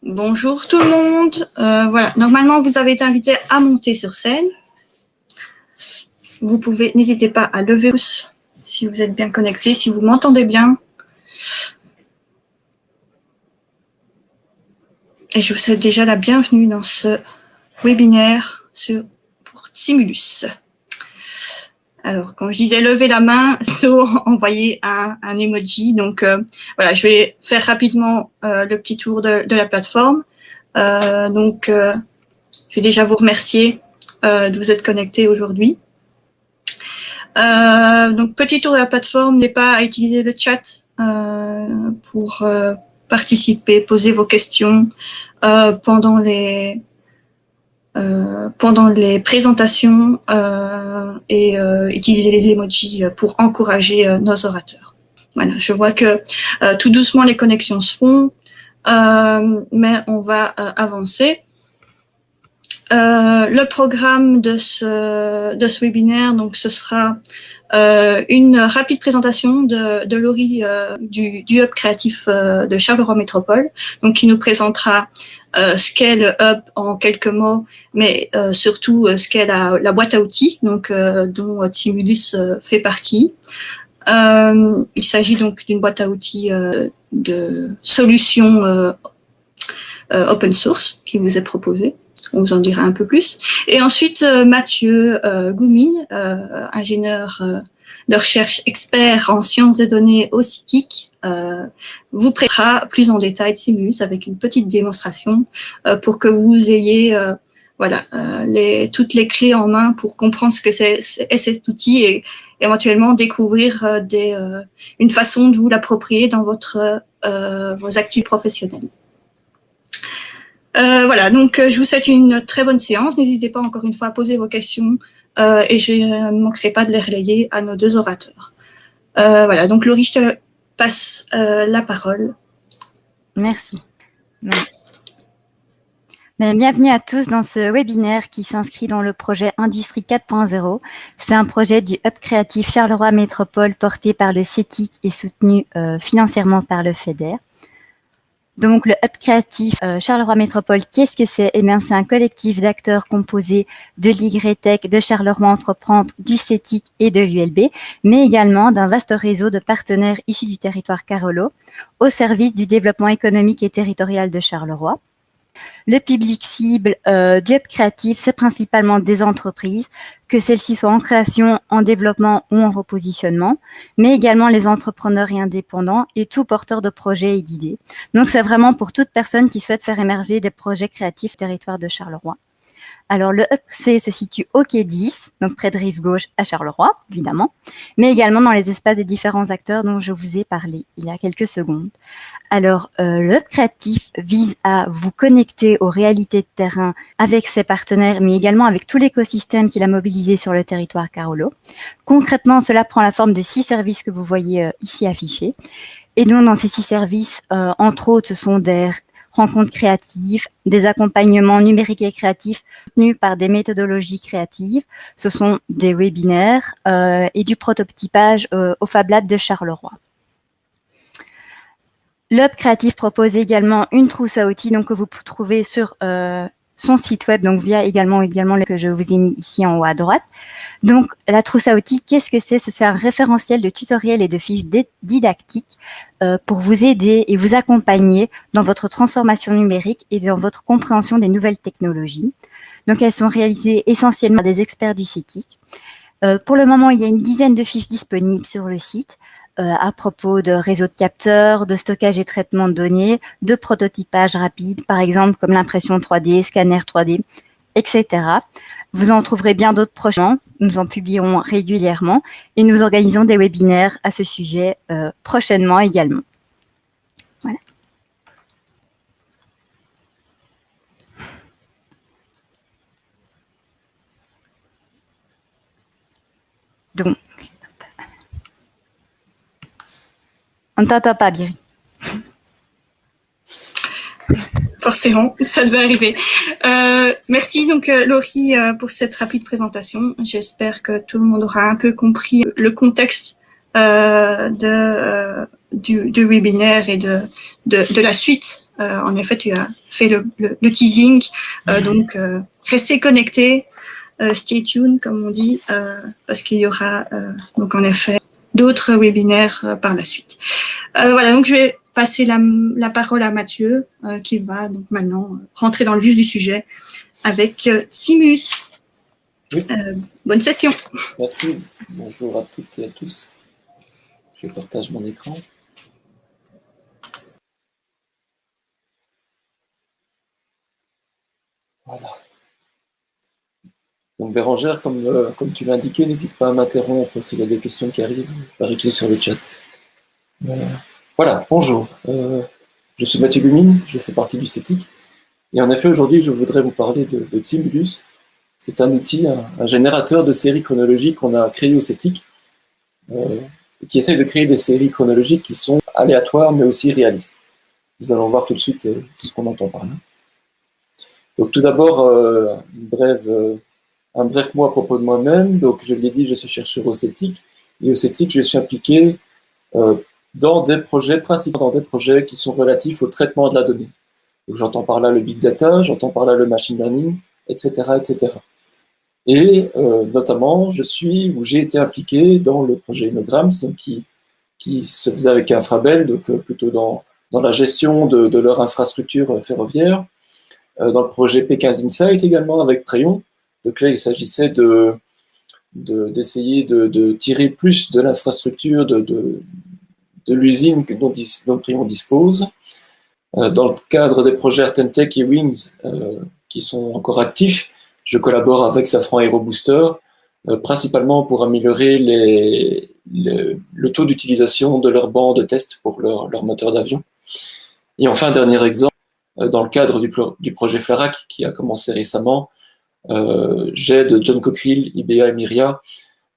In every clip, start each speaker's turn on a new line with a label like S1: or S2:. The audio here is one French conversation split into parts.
S1: Bonjour tout le monde. Voilà, normalement vous avez été invité à monter sur scène. Vous pouvez, n'hésitez pas à lever le pouce si vous êtes bien connecté, si vous m'entendez bien. Et je vous souhaite déjà la bienvenue dans ce webinaire pour Timulus. Alors, quand je disais lever la main, c'est envoyer un emoji. Donc, voilà, je vais faire rapidement le petit tour de la plateforme. Je vais déjà vous remercier de vous être connectés aujourd'hui. Donc, petit tour de la plateforme, n'hésitez pas à utiliser le chat pour participer, poser vos questions pendant les présentations et utiliser les emojis pour encourager nos orateurs. Voilà, je vois que tout doucement les connexions se font, mais on va avancer. Le programme de ce webinaire, donc ce sera une rapide présentation de Laurie du Hub créatif de Charleroi Métropole, donc qui nous présentera ce qu'est le Hub en quelques mots, mais surtout ce qu'est la boîte à outils, donc dont Timulus fait partie. Il s'agit donc d'une boîte à outils de solutions open source qui vous est proposée. On vous en dira un peu plus. Et ensuite, Mathieu Goumine, ingénieur de recherche expert en sciences des données au CITIC, vous présentera plus en détail Timulus avec une petite démonstration pour que vous ayez toutes les clés en main pour comprendre ce que c'est cet outil et éventuellement découvrir une façon de vous l'approprier dans vos activités professionnelles. Voilà, donc je vous souhaite une très bonne séance. N'hésitez pas encore une fois à poser vos questions et je ne manquerai pas de les relayer à nos deux orateurs. Voilà, donc Laurie, je te passe la parole.
S2: Merci. Bienvenue à tous dans ce webinaire qui s'inscrit dans le projet Industrie 4.0. C'est un projet du Hub créatif Charleroi Métropole porté par le CETIC et soutenu financièrement par le FEDER. Donc, le Hub créatif Charleroi Métropole, qu'est-ce que c'est? Eh bien, c'est un collectif d'acteurs composé de l'YTech, de Charleroi Entreprendre, du CETIC et de l'ULB, mais également d'un vaste réseau de partenaires issus du territoire Carolo, au service du développement économique et territorial de Charleroi. Le public cible du Hub créatif, c'est principalement des entreprises, que celles-ci soient en création, en développement ou en repositionnement, mais également les entrepreneurs et indépendants et tout porteur de projets et d'idées. Donc, c'est vraiment pour toute personne qui souhaite faire émerger des projets créatifs territoire de Charleroi. Alors, le HubC se situe au quai 10, donc près de Rive-Gauche à Charleroi, évidemment, mais également dans les espaces des différents acteurs dont je vous ai parlé il y a quelques secondes. Alors, le Hub créatif vise à vous connecter aux réalités de terrain avec ses partenaires, mais également avec tout l'écosystème qu'il a mobilisé sur le territoire Carolo. Concrètement, cela prend la forme de 6 services que vous voyez ici affichés. Et donc, dans ces 6 services, entre autres, ce sont des rencontres créatives, des accompagnements numériques et créatifs soutenus par des méthodologies créatives. Ce sont des webinaires et du prototypage au Fab Lab de Charleroi. Le Hub créatif propose également une trousse à outils donc, que vous trouvez sur son site web, donc via également le que je vous ai mis ici en haut à droite. Donc, la trousse à outils, qu'est-ce que c'est? C'est un référentiel de tutoriels et de fiches didactiques pour vous aider et vous accompagner dans votre transformation numérique et dans votre compréhension des nouvelles technologies. Donc, elles sont réalisées essentiellement par des experts du CETIC. Pour le moment, il y a une dizaine de fiches disponibles sur le site à propos de réseaux de capteurs, de stockage et traitement de données, de prototypage rapide, par exemple comme l'impression 3D, scanner 3D, etc. Vous en trouverez bien d'autres prochainement. Nous en publierons régulièrement et nous organisons des webinaires à ce sujet prochainement également. Voilà. Donc, on ne t'entend pas, Biri.
S1: Forcément, ça devait arriver. Merci donc Laurie pour cette rapide présentation. J'espère que tout le monde aura un peu compris le contexte de du webinaire et de la suite. En effet, tu as fait le teasing, donc restez connectés, stay tuned comme on dit, parce qu'il y aura donc en effet d'autres webinaires par la suite. Voilà, donc je vais passer la parole à Mathieu qui va donc maintenant rentrer dans le vif du sujet avec Simulus.
S3: Oui.
S1: Bonne session.
S3: Merci. Bonjour à toutes et à tous. Je partage mon écran. Voilà. Donc Bérangère, comme tu l'as indiqué, n'hésite pas à m'interrompre s'il y a des questions qui arrivent par écrit sur le chat. Voilà, bonjour. Je suis Mathieu Lumine, je fais partie du CETIC. Et en effet, aujourd'hui, je voudrais vous parler de Simulus. C'est un outil, un générateur de séries chronologiques qu'on a créé au CETIC, qui essaye de créer des séries chronologiques qui sont aléatoires, mais aussi réalistes. Nous allons voir tout de suite ce qu'on entend par là. Donc tout d'abord, un bref mot à propos de moi-même. Donc je l'ai dit, je suis chercheur au CETIC. Et au CETIC, je suis impliqué dans des projets, principalement dans des projets qui sont relatifs au traitement de la donnée. Donc j'entends par là le big data, j'entends par là le machine learning, etc., etc. Et notamment, j'ai été impliqué dans le projet Innograms, donc qui se faisait avec Infrabel, donc plutôt dans la gestion de leur infrastructure ferroviaire, dans le projet P15 Insight également avec Préon. Donc là, il s'agissait d'essayer de tirer plus de l'infrastructure de l'usine dont Préon dispose. Dans le cadre des projets RTMTech et Wings, qui sont encore actifs, je collabore avec Safran Aerobooster, principalement pour améliorer le taux d'utilisation de leur banc de test pour leur moteur d'avion. Et enfin, un dernier exemple, dans le cadre du projet FLARAC qui a commencé récemment, j'aide John Cockerill, IBA et Myria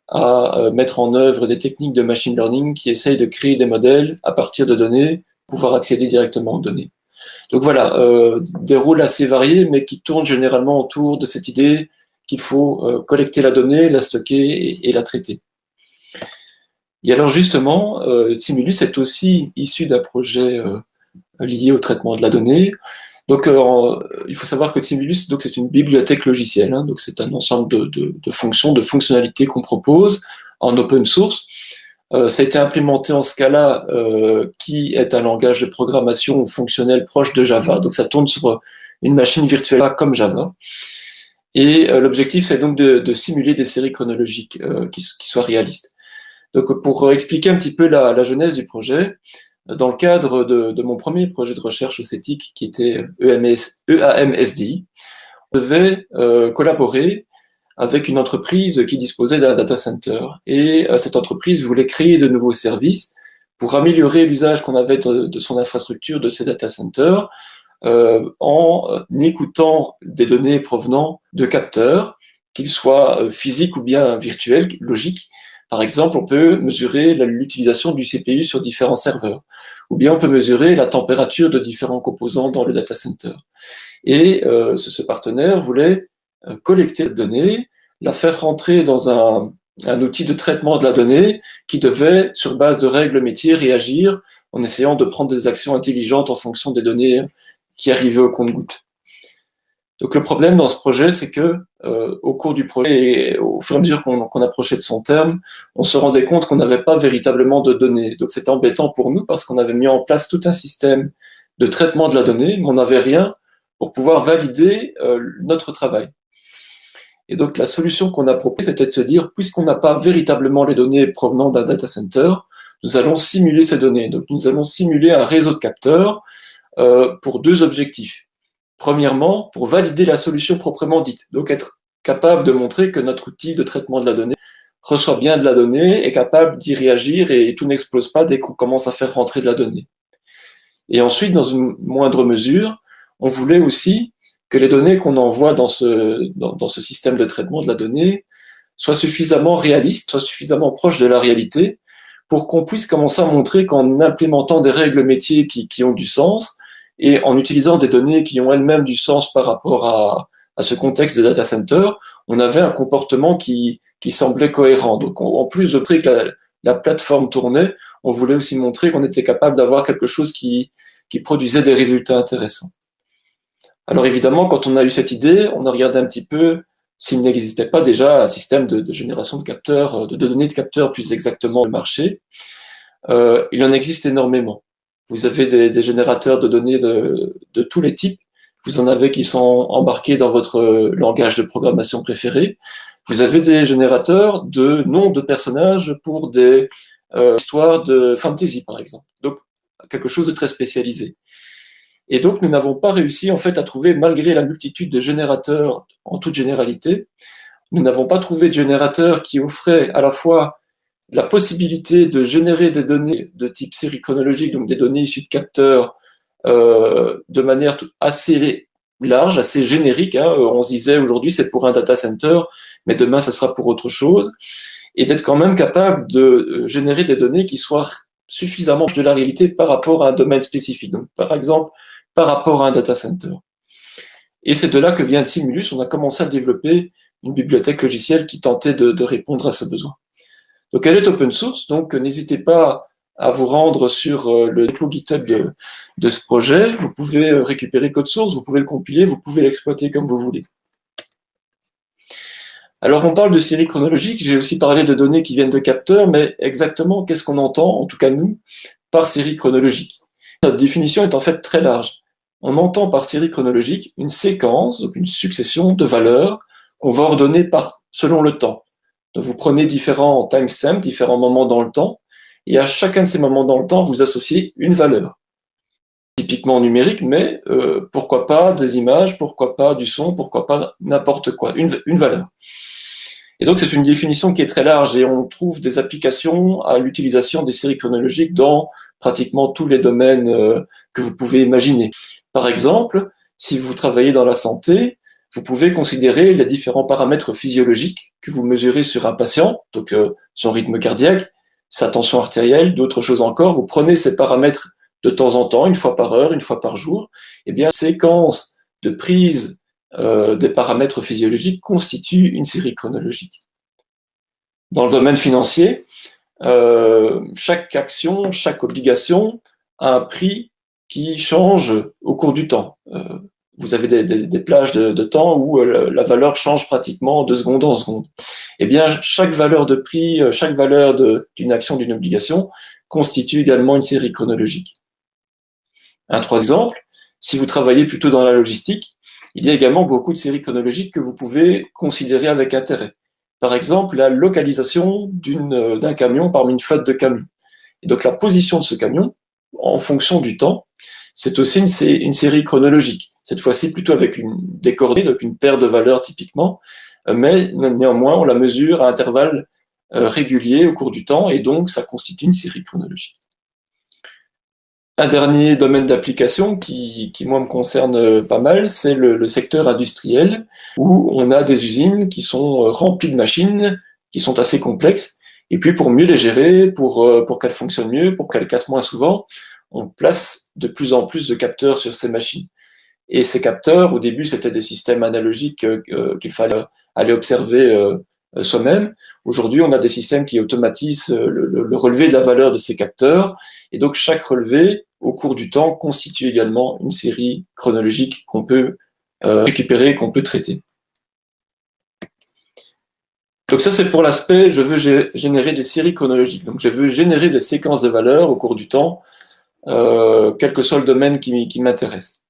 S3: à mettre en œuvre des techniques de machine learning qui essayent de créer des modèles à partir de données, pouvoir accéder directement aux données. Donc voilà, des rôles assez variés, mais qui tournent généralement autour de cette idée qu'il faut collecter la donnée, la stocker et la traiter. Et alors justement, Simulus est aussi issu d'un projet lié au traitement de la donnée. Donc il faut savoir que Simulus, donc c'est une bibliothèque logicielle, hein, donc c'est un ensemble de fonctions, de fonctionnalités qu'on propose en open source. Ça a été implémenté en Scala, qui est un langage de programmation fonctionnel proche de Java. Donc ça tourne sur une machine virtuelle comme Java. Et l'objectif est donc de simuler des séries chronologiques qui soient réalistes. Donc pour expliquer un petit peu la genèse du projet, dans le cadre de mon premier projet de recherche au CETIC, qui était EAMSDI, on devait collaborer avec une entreprise qui disposait d'un data center. Et cette entreprise voulait créer de nouveaux services pour améliorer l'usage qu'on avait de son infrastructure, de ses data centers, en écoutant des données provenant de capteurs, qu'ils soient physiques ou bien virtuels, logiques. Par exemple, on peut mesurer l'utilisation du CPU sur différents serveurs, ou bien on peut mesurer la température de différents composants dans le data center. Et ce partenaire voulait collecter cette donnée, la faire rentrer dans un outil de traitement de la donnée qui devait, sur base de règles métiers, réagir en essayant de prendre des actions intelligentes en fonction des données qui arrivaient au compte-gouttes. Donc le problème dans ce projet, c'est que au cours du projet et au fur et à mesure qu'on approchait de son terme, on se rendait compte qu'on n'avait pas véritablement de données. Donc c'était embêtant pour nous parce qu'on avait mis en place tout un système de traitement de la donnée, mais on n'avait rien pour pouvoir valider notre travail. Et donc la solution qu'on a proposée, c'était de se dire, puisqu'on n'a pas véritablement les données provenant d'un data center, nous allons simuler ces données. Donc nous allons simuler un réseau de capteurs pour deux objectifs. Premièrement, pour valider la solution proprement dite, donc être capable de montrer que notre outil de traitement de la donnée reçoit bien de la donnée, est capable d'y réagir et tout n'explose pas dès qu'on commence à faire rentrer de la donnée. Et ensuite, dans une moindre mesure, on voulait aussi que les données qu'on envoie dans ce système de traitement de la donnée soient suffisamment réalistes, soient suffisamment proches de la réalité pour qu'on puisse commencer à montrer qu'en implémentant des règles métiers qui ont du sens et en utilisant des données qui ont elles-mêmes du sens par rapport à ce contexte de data center, on avait un comportement qui semblait cohérent. Donc, en plus de montrer que la plateforme tournait, on voulait aussi montrer qu'on était capable d'avoir quelque chose qui produisait des résultats intéressants. Alors évidemment, quand on a eu cette idée, on a regardé un petit peu s'il n'existait pas déjà un système de génération de capteurs, de données de capteurs plus exactement le marché. Il en existe énormément. Vous avez des générateurs de données de tous les types. Vous en avez qui sont embarqués dans votre langage de programmation préféré. Vous avez des générateurs de noms de personnages pour des histoires de fantasy, par exemple. Donc, quelque chose de très spécialisé. Et donc, nous n'avons pas réussi, en fait, à trouver, malgré la multitude de générateurs en toute généralité, nous n'avons pas trouvé de générateur qui offrait à la fois la possibilité de générer des données de type série chronologique, donc des données issues de capteurs, de manière assez large, assez générique. Hein. On se disait aujourd'hui c'est pour un data center, mais demain ça sera pour autre chose, et d'être quand même capable de générer des données qui soient suffisamment de la réalité par rapport à un domaine spécifique. Donc par exemple, par rapport à un data center. Et c'est de là que vient Simulus. On a commencé à développer une bibliothèque logicielle qui tentait de répondre à ce besoin. Donc elle est open source, donc n'hésitez pas à vous rendre sur le dépôt GitHub de ce projet. Vous pouvez récupérer code source, vous pouvez le compiler, vous pouvez l'exploiter comme vous voulez. Alors on parle de série chronologique, j'ai aussi parlé de données qui viennent de capteurs, mais exactement qu'est-ce qu'on entend, en tout cas nous, par série chronologique? Notre définition est en fait très large. On entend par série chronologique une séquence, donc une succession de valeurs qu'on va ordonner selon le temps. Donc vous prenez différents timestamps, différents moments dans le temps, et à chacun de ces moments dans le temps, vous associez une valeur. Typiquement numérique, mais pourquoi pas des images, pourquoi pas du son, pourquoi pas n'importe quoi, une valeur. Et donc c'est une définition qui est très large, et on trouve des applications à l'utilisation des séries chronologiques dans pratiquement tous les domaines que vous pouvez imaginer. Par exemple, si vous travaillez dans la santé, vous pouvez considérer les différents paramètres physiologiques que vous mesurez sur un patient, donc son rythme cardiaque, sa tension artérielle, d'autres choses encore. Vous prenez ces paramètres de temps en temps, une fois par heure, une fois par jour. Eh bien, séquence de prise des paramètres physiologiques constitue une série chronologique. Dans le domaine financier, chaque action, chaque obligation a un prix qui change au cours du temps. Vous avez des plages de temps où la valeur change pratiquement de seconde en seconde. Eh bien, chaque valeur de prix, chaque valeur d'une action, d'une obligation, constitue également une série chronologique. Un troisième exemple, si vous travaillez plutôt dans la logistique, il y a également beaucoup de séries chronologiques que vous pouvez considérer avec intérêt. Par exemple, la localisation d'un camion parmi une flotte de camions. Et donc la position de ce camion, en fonction du temps, c'est aussi une série chronologique. Cette fois-ci plutôt avec des coordonnées, donc une paire de valeurs typiquement, mais néanmoins on la mesure à intervalles réguliers au cours du temps, et donc ça constitue une série chronologique. Un dernier domaine d'application qui moi me concerne pas mal, c'est le secteur industriel, où on a des usines qui sont remplies de machines, qui sont assez complexes, et puis pour mieux les gérer, pour qu'elles fonctionnent mieux, pour qu'elles cassent moins souvent, on place de plus en plus de capteurs sur ces machines. Et ces capteurs, au début, c'était des systèmes analogiques qu'il fallait aller observer soi-même. Aujourd'hui, on a des systèmes qui automatisent le relevé de la valeur de ces capteurs. Et donc, chaque relevé, au cours du temps, constitue également une série chronologique qu'on peut récupérer, qu'on peut traiter. Donc ça, c'est pour l'aspect, je veux générer des séries chronologiques. Donc, je veux générer des séquences de valeurs au cours du temps, quel que soit le domaine qui m'intéresse.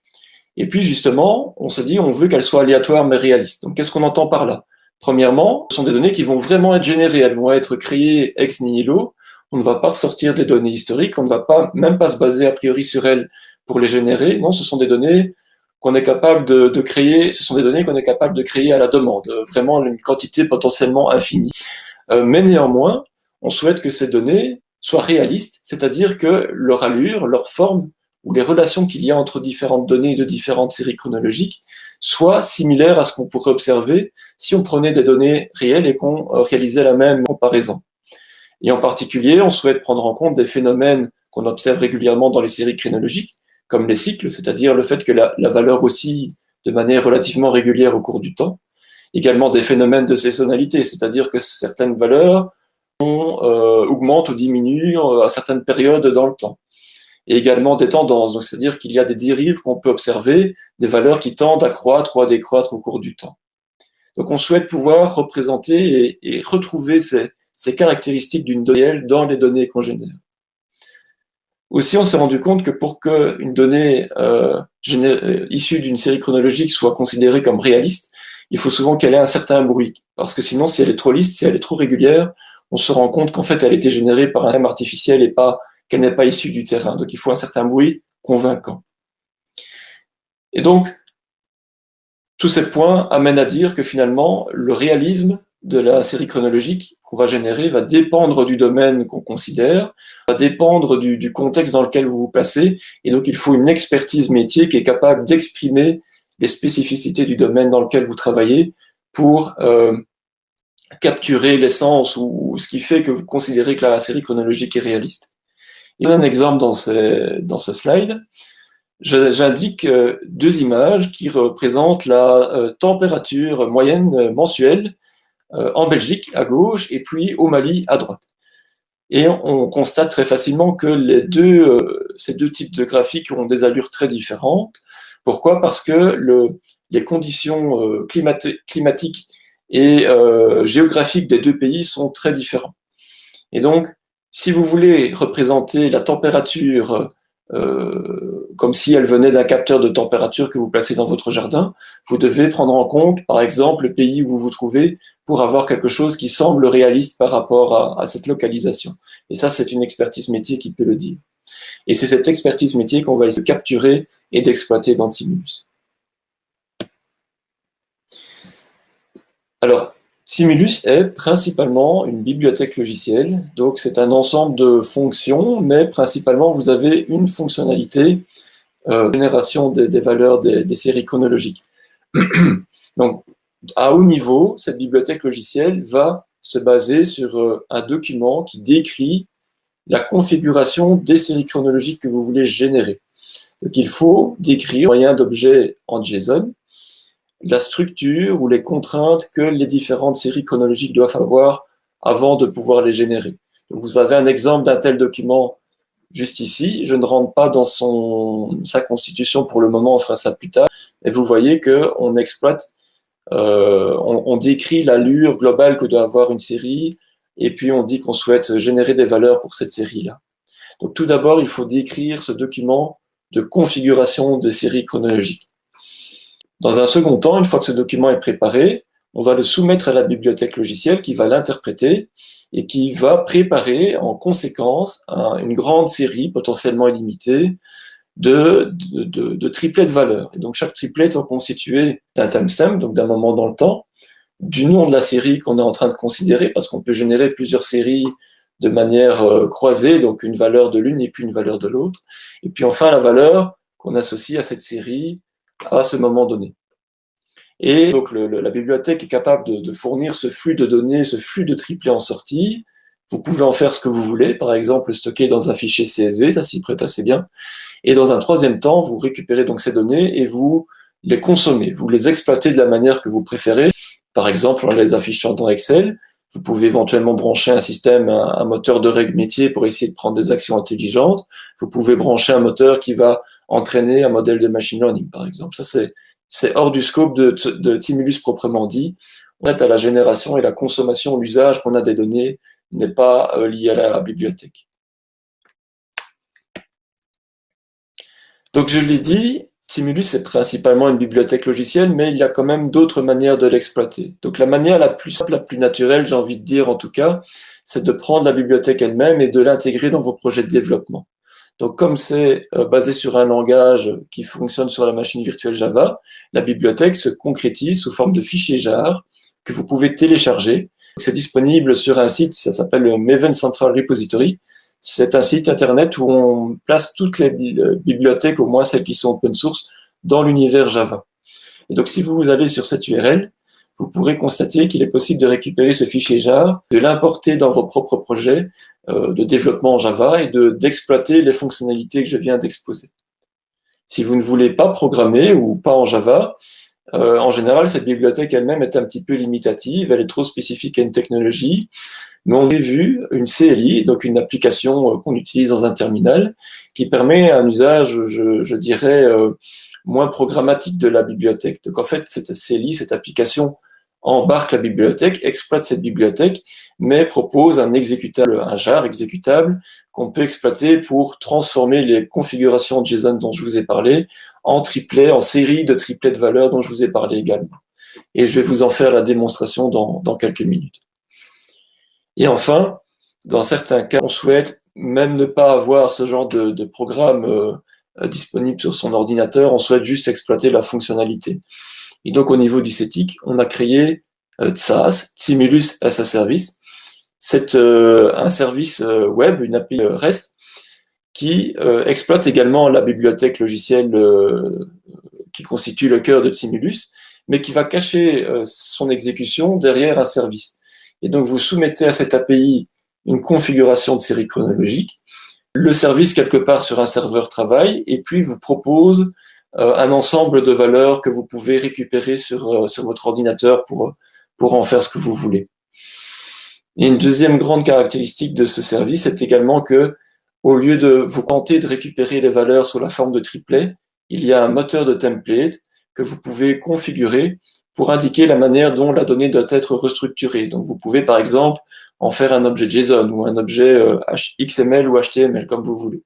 S3: Et puis justement, on se dit on veut qu'elles soient aléatoires mais réalistes. Donc qu'est-ce qu'on entend par là? Premièrement, ce sont des données qui vont vraiment être générées, elles vont être créées ex nihilo, on ne va pas ressortir des données historiques, on ne va même pas se baser a priori sur elles pour les générer. Non, ce sont des données qu'on est capable de créer, ce sont des données qu'on est capable de créer à la demande, vraiment une quantité potentiellement infinie. Mais néanmoins, on souhaite que ces données soient réalistes, c'est-à-dire que leur allure, leur forme, ou les relations qu'il y a entre différentes données de différentes séries chronologiques soient similaires à ce qu'on pourrait observer si on prenait des données réelles et qu'on réalisait la même comparaison. Et en particulier, on souhaite prendre en compte des phénomènes qu'on observe régulièrement dans les séries chronologiques, comme les cycles, c'est-à-dire le fait que la valeur oscille de manière relativement régulière au cours du temps. Également des phénomènes de saisonnalité, c'est-à-dire que certaines valeurs augmente ou diminue à certaines périodes dans le temps. Et également des tendances, donc c'est-à-dire qu'il y a des dérives qu'on peut observer, des valeurs qui tendent à croître ou à décroître au cours du temps. Donc on souhaite pouvoir représenter et retrouver ces caractéristiques d'une donnée dans les données qu'on génère. Aussi, on s'est rendu compte que pour qu'une donnée issue d'une série chronologique soit considérée comme réaliste, il faut souvent qu'elle ait un certain bruit, parce que sinon, si elle est trop lisse, si elle est trop régulière, on se rend compte qu'en fait, elle a été générée par un système artificiel et pas qu'elle n'est pas issue du terrain. Donc, il faut un certain bruit convaincant. Et donc, tous ces points amènent à dire que finalement, le réalisme de la série chronologique qu'on va générer va dépendre du domaine qu'on considère, va dépendre du contexte dans lequel vous vous placez, et donc il faut une expertise métier qui est capable d'exprimer les spécificités du domaine dans lequel vous travaillez pour capturer l'essence ou ce qui fait que vous considérez que la série chronologique est réaliste. Il y a un exemple dans ce slide. J'indique deux images qui représentent la température moyenne mensuelle en Belgique à gauche et puis au Mali à droite. Et on constate très facilement que ces deux types de graphiques ont des allures très différentes. Pourquoi? Parce que les conditions climatiques et géographiques des deux pays sont très différents. Et donc, si vous voulez représenter la température comme si elle venait d'un capteur de température que vous placez dans votre jardin, vous devez prendre en compte, par exemple, le pays où vous vous trouvez pour avoir quelque chose qui semble réaliste par rapport à cette localisation. Et ça, c'est une expertise métier qui peut le dire. Et c'est cette expertise métier qu'on va essayer de capturer et d'exploiter dans Simulus. Alors, Simulus est principalement une bibliothèque logicielle, donc c'est un ensemble de fonctions, mais principalement vous avez une fonctionnalité, génération des valeurs des séries chronologiques. Donc, à haut niveau, cette bibliothèque logicielle va se baser sur un document qui décrit la configuration des séries chronologiques que vous voulez générer. Donc, il faut décrire, au moyen d'objets en JSON, la structure ou les contraintes que les différentes séries chronologiques doivent avoir avant de pouvoir les générer. Donc, vous avez un exemple d'un tel document juste ici. Je ne rentre pas dans sa constitution pour le moment, on fera ça plus tard. Et vous voyez qu'on exploite, on décrit l'allure globale que doit avoir une série, et puis on dit qu'on souhaite générer des valeurs pour cette série-là. Donc tout d'abord, il faut décrire ce document de configuration de séries chronologiques. Dans un second temps, une fois que ce document est préparé, on va le soumettre à la bibliothèque logicielle qui va l'interpréter et qui va préparer en conséquence une grande série potentiellement illimitée de triplets de valeurs. Et donc chaque triplet est constitué d'un timestamp, donc d'un moment dans le temps, du nom de la série qu'on est en train de considérer, parce qu'on peut générer plusieurs séries de manière croisée, donc une valeur de l'une et puis une valeur de l'autre, et puis enfin la valeur qu'on associe à cette série à ce moment donné. Et donc la bibliothèque est capable de fournir ce flux de données, ce flux de triplets en sortie. Vous pouvez en faire ce que vous voulez, par exemple stocker dans un fichier CSV, ça s'y prête assez bien. Et dans un troisième temps, vous récupérez donc ces données et vous les consommez, vous les exploitez de la manière que vous préférez, par exemple en les affichant dans Excel. Vous pouvez éventuellement brancher un système, un moteur de règles métier pour essayer de prendre des actions intelligentes. Vous pouvez brancher un moteur qui va entraîner un modèle de machine learning, par exemple. Ça, c'est hors du scope de Simulus proprement dit. En fait, à la génération et la consommation, l'usage qu'on a des données n'est pas lié à la bibliothèque. Donc, je l'ai dit, Simulus est principalement une bibliothèque logicielle, mais il y a quand même d'autres manières de l'exploiter. Donc, la manière la plus simple, la plus naturelle, j'ai envie de dire en tout cas, c'est de prendre la bibliothèque elle-même et de l'intégrer dans vos projets de développement. Donc, comme c'est basé sur un langage qui fonctionne sur la machine virtuelle Java, la bibliothèque se concrétise sous forme de fichier jar que vous pouvez télécharger. C'est disponible sur un site, ça s'appelle le Maven Central Repository. C'est un site internet où on place toutes les bibliothèques, au moins celles qui sont open source, dans l'univers Java. Et donc, si vous allez sur cette URL, vous pourrez constater qu'il est possible de récupérer ce fichier jar, de l'importer dans vos propres projets de développement en Java et d'exploiter les fonctionnalités que je viens d'exposer. Si vous ne voulez pas programmer ou pas en Java, en général, cette bibliothèque elle-même est un petit peu limitative, elle est trop spécifique à une technologie. mais on a vu une CLI, donc une application qu'on utilise dans un terminal, qui permet un usage, je dirais, moins programmatique de la bibliothèque. Donc en fait, cette CLI, cette application, embarque la bibliothèque, exploite cette bibliothèque, mais propose un exécutable, un jar exécutable qu'on peut exploiter pour transformer les configurations JSON dont je vous ai parlé en triplets, en série de triplets de valeurs dont je vous ai parlé également. Et je vais vous en faire la démonstration dans quelques minutes. Et enfin, dans certains cas, on souhaite même ne pas avoir ce genre de programme disponible sur son ordinateur, on souhaite juste exploiter la fonctionnalité. Et donc, au niveau du CETIC, on a créé TSAS, Stimulus as a Service. C'est un service web, une API REST, qui exploite également la bibliothèque logicielle qui constitue le cœur de Stimulus, mais qui va cacher son exécution derrière un service. Et donc, vous soumettez à cette API une configuration de série chronologique. Le service, quelque part sur un serveur, travaille et puis vous propose un ensemble de valeurs que vous pouvez récupérer sur votre ordinateur pour en faire ce que vous voulez. Et une deuxième grande caractéristique de ce service, c'est également que, au lieu de vous contenter de récupérer les valeurs sous la forme de triplets, il y a un moteur de template que vous pouvez configurer pour indiquer la manière dont la donnée doit être restructurée. Donc vous pouvez par exemple en faire un objet JSON ou un objet XML ou HTML, comme vous voulez.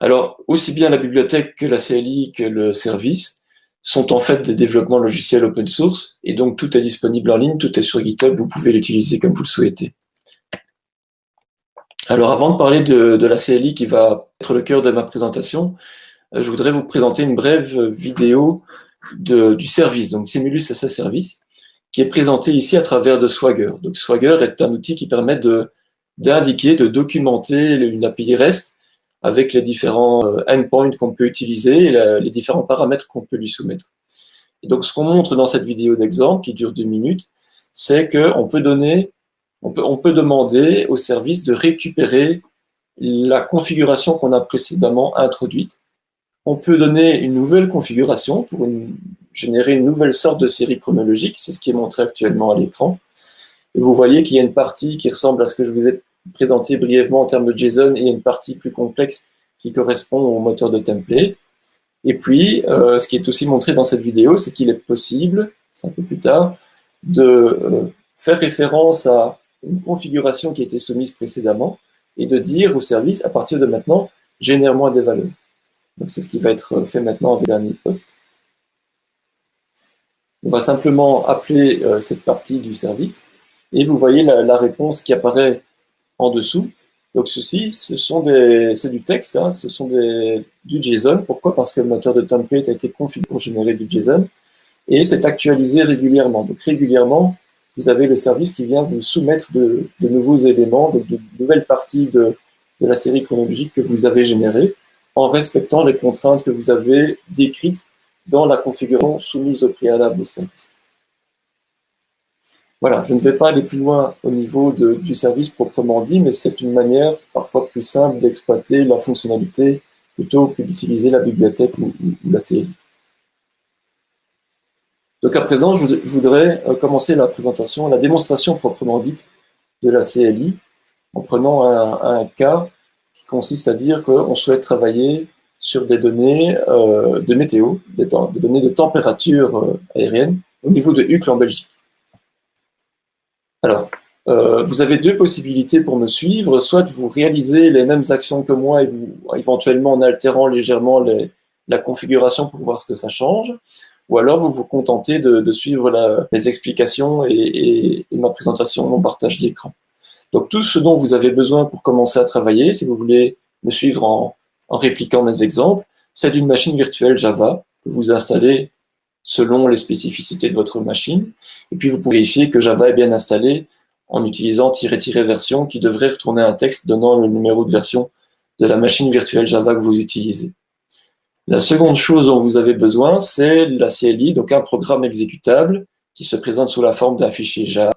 S3: Alors, aussi bien la bibliothèque que la CLI que le service sont en fait des développements logiciels open source, et donc tout est disponible en ligne, tout est sur GitHub, vous pouvez l'utiliser comme vous le souhaitez. Alors, avant de parler de la CLI qui va être le cœur de ma présentation, je voudrais vous présenter une brève vidéo du service, donc Stimulus as a Service, qui est présenté ici à travers de Swagger. Donc Swagger est un outil qui permet d'indiquer, de documenter une API REST avec les différents endpoints qu'on peut utiliser et les différents paramètres qu'on peut lui soumettre. Et donc ce qu'on montre dans cette vidéo d'exemple, qui dure 2 minutes, c'est qu'on peut demander au service de récupérer la configuration qu'on a précédemment introduite. On peut donner une nouvelle configuration pour générer une nouvelle sorte de série chronologique, c'est ce qui est montré actuellement à l'écran. Et vous voyez qu'il y a une partie qui ressemble à ce que je vous ai présenté brièvement en termes de JSON, et il y a une partie plus complexe qui correspond au moteur de template. Et puis, ce qui est aussi montré dans cette vidéo, c'est qu'il est possible, c'est un peu plus tard, de faire référence à une configuration qui a été soumise précédemment et de dire au service, à partir de maintenant, génère-moi des valeurs. Donc c'est ce qui va être fait maintenant avec le dernier post. On va simplement appeler cette partie du service et vous voyez la réponse qui apparaît en dessous. Donc ceci, c'est du texte, hein, ce sont du JSON. Pourquoi? Parce que le moteur de template a été configuré pour générer du JSON et c'est actualisé régulièrement. Donc régulièrement, vous avez le service qui vient vous soumettre de nouveaux éléments, de nouvelles parties de la série chronologique que vous avez générée, en respectant les contraintes que vous avez décrites dans la configuration soumise au préalable au service. Voilà, je ne vais pas aller plus loin au niveau du service proprement dit, mais c'est une manière parfois plus simple d'exploiter la fonctionnalité plutôt que d'utiliser la bibliothèque ou la CLI. Donc à présent, je voudrais commencer la présentation, la démonstration proprement dite de la CLI, en prenant un cas qui consiste à dire qu'on souhaite travailler sur des données de météo, des données de température aérienne au niveau de Uccle en Belgique. Alors, vous avez 2 possibilités pour me suivre, soit vous réalisez les mêmes actions que moi et vous, éventuellement en altérant légèrement la configuration pour voir ce que ça change, ou alors vous vous contentez de suivre les explications et ma présentation, mon partage d'écran. Donc tout ce dont vous avez besoin pour commencer à travailler, si vous voulez me suivre en répliquant mes exemples, c'est d'une machine virtuelle Java que vous installez selon les spécificités de votre machine. Et puis vous pouvez vérifier que Java est bien installé en utilisant -- version qui devrait retourner un texte donnant le numéro de version de la machine virtuelle Java que vous utilisez. La seconde chose dont vous avez besoin, c'est la CLI, donc un programme exécutable qui se présente sous la forme d'un fichier Java.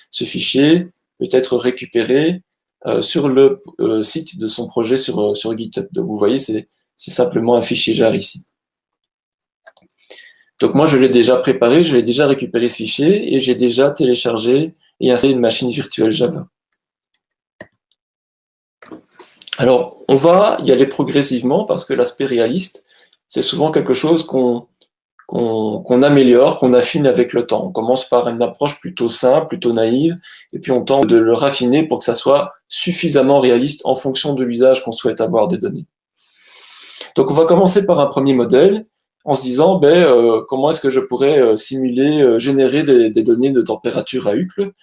S3: Ce fichier peut être récupéré sur le site de son projet sur GitHub. Donc vous voyez, c'est simplement un fichier jar ici. Donc moi, je l'ai déjà préparé, je l'ai déjà récupéré ce fichier et j'ai déjà téléchargé et installer une machine virtuelle Java. Alors, on va y aller progressivement parce que l'aspect réaliste, c'est souvent quelque chose qu'on améliore, qu'on affine avec le temps. On commence par une approche plutôt simple, plutôt naïve, et puis on tente de le raffiner pour que ça soit suffisamment réaliste en fonction de l'usage qu'on souhaite avoir des données. Donc on va commencer par un premier modèle en se disant comment est-ce que je pourrais simuler, générer des données de température à Uccle.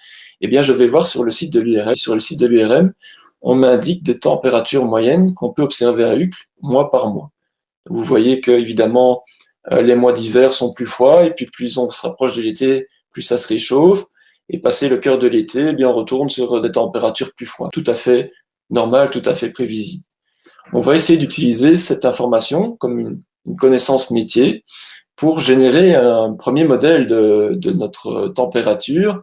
S3: Eh bien, je vais voir sur le site de l'URM. Sur le site de l'URM, on m'indique des températures moyennes qu'on peut observer à Uccle mois par mois. Vous voyez que évidemment les mois d'hiver sont plus froids, et puis plus on se rapproche de l'été, plus ça se réchauffe, et passé le cœur de l'été, eh bien on retourne sur des températures plus froides. Tout à fait normal, tout à fait prévisible. On va essayer d'utiliser cette information comme une connaissance métier pour générer un premier modèle de notre température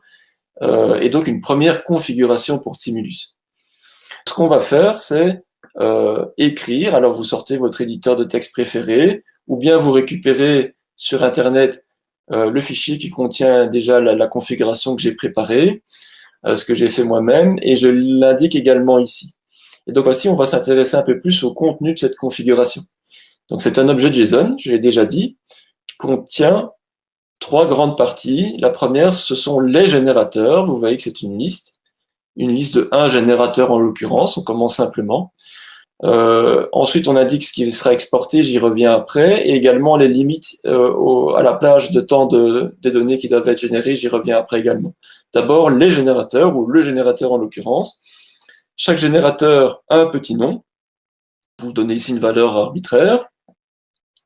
S3: et donc une première configuration pour Timulus. Ce qu'on va faire, c'est écrire. Alors vous sortez votre éditeur de texte préféré, ou bien vous récupérez sur Internet le fichier qui contient déjà la configuration que j'ai préparée, ce que j'ai fait moi-même, et je l'indique également ici. Et donc voici, on va s'intéresser un peu plus au contenu de cette configuration. Donc c'est un objet JSON, je l'ai déjà dit, qui contient 3 grandes parties. La première, ce sont les générateurs. Vous voyez que c'est une liste de 1 générateur en l'occurrence, on commence simplement. Ensuite, on indique ce qui sera exporté, j'y reviens après, et également les limites à la plage de temps des données qui doivent être générées, j'y reviens après également. D'abord, les générateurs, ou le générateur en l'occurrence. Chaque générateur a un petit nom. Vous donnez ici une valeur arbitraire.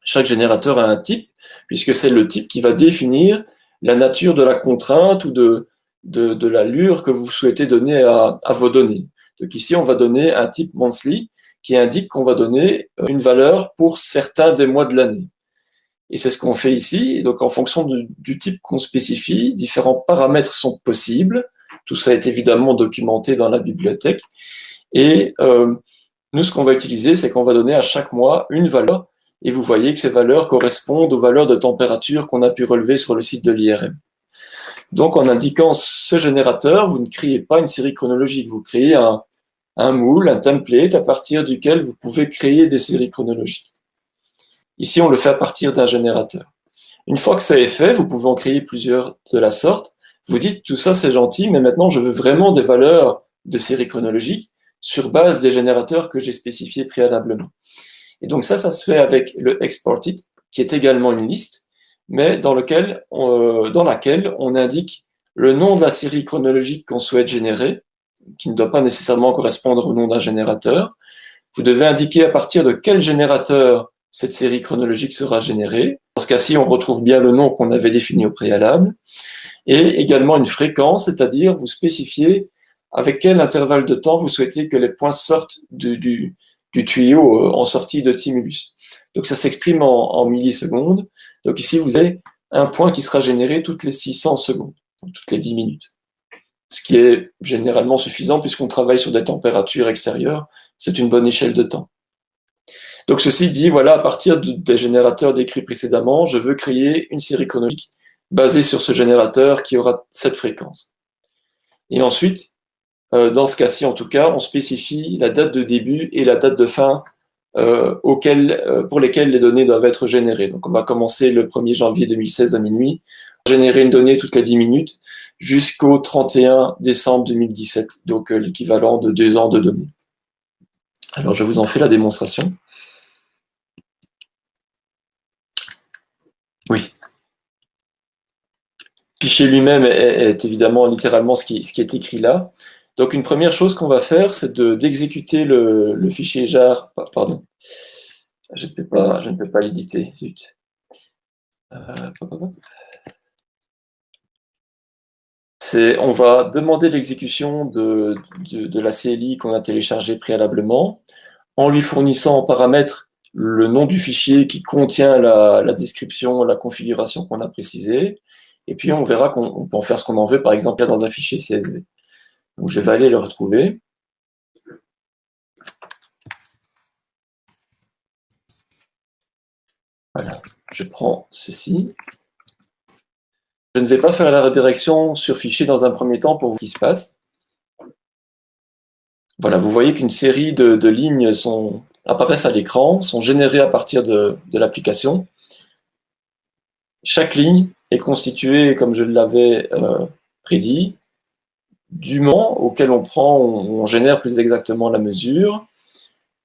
S3: Chaque générateur a un type, puisque c'est le type qui va définir la nature de la contrainte ou de l'allure que vous souhaitez donner à vos données. Donc ici, on va donner un type monthly qui indique qu'on va donner une valeur pour certains des mois de l'année. Et c'est ce qu'on fait ici. Et donc, en fonction du type qu'on spécifie, différents paramètres sont possibles. Tout ça est évidemment documenté dans la bibliothèque. Et nous, ce qu'on va utiliser, c'est qu'on va donner à chaque mois une valeur. Et vous voyez que ces valeurs correspondent aux valeurs de température qu'on a pu relever sur le site de l'IRM. Donc, en indiquant ce générateur, vous ne créez pas une série chronologique, vous créez un moule, un template à partir duquel vous pouvez créer des séries chronologiques. Ici, on le fait à partir d'un générateur. Une fois que ça est fait, vous pouvez en créer plusieurs de la sorte. Vous dites, tout ça c'est gentil, mais maintenant je veux vraiment des valeurs de séries chronologiques sur base des générateurs que j'ai spécifiés préalablement. Et donc ça se fait avec le exported, qui est également une liste, mais dans laquelle on indique le nom de la série chronologique qu'on souhaite générer, qui ne doit pas nécessairement correspondre au nom d'un générateur. Vous devez indiquer à partir de quel générateur cette série chronologique sera générée. Dans ce cas-ci, on retrouve bien le nom qu'on avait défini au préalable. Et également une fréquence, c'est-à-dire vous spécifiez avec quel intervalle de temps vous souhaitez que les points sortent du tuyau en sortie de Timulus. Donc ça s'exprime en millisecondes. Donc ici, vous avez un point qui sera généré toutes les 600 secondes, donc toutes les 10 minutes. Ce qui est généralement suffisant puisqu'on travaille sur des températures extérieures, c'est une bonne échelle de temps. Donc ceci dit, voilà, à partir des générateurs décrits précédemment, je veux créer une série chronologique basée sur ce générateur qui aura cette fréquence. Et ensuite, dans ce cas-ci en tout cas, on spécifie la date de début et la date de fin pour lesquelles les données doivent être générées. Donc on va commencer le 1er janvier 2016 à minuit, générer une donnée toutes les 10 minutes jusqu'au 31 décembre 2017, donc l'équivalent de 2 ans de données. Alors je vous en fais la démonstration. Oui. Le fichier lui-même est évidemment littéralement ce qui est écrit là. Donc une première chose qu'on va faire, c'est d'exécuter le fichier jar. Pardon, je ne peux pas l'éditer. Zut. On va demander l'exécution de la CLI qu'on a téléchargée préalablement, en lui fournissant en paramètre le nom du fichier qui contient la description, la configuration qu'on a précisée, et puis on verra qu'on peut en faire ce qu'on en veut, par exemple là dans un fichier CSV. Donc je vais aller le retrouver. Voilà, je prends ceci. Je ne vais pas faire la redirection sur fichier dans un premier temps pour voir ce qui se passe. Voilà, vous voyez qu'une série de lignes apparaissent à l'écran, sont générées à partir de l'application. Chaque ligne est constituée, comme je l'avais prédit, du moment auquel on génère plus exactement la mesure.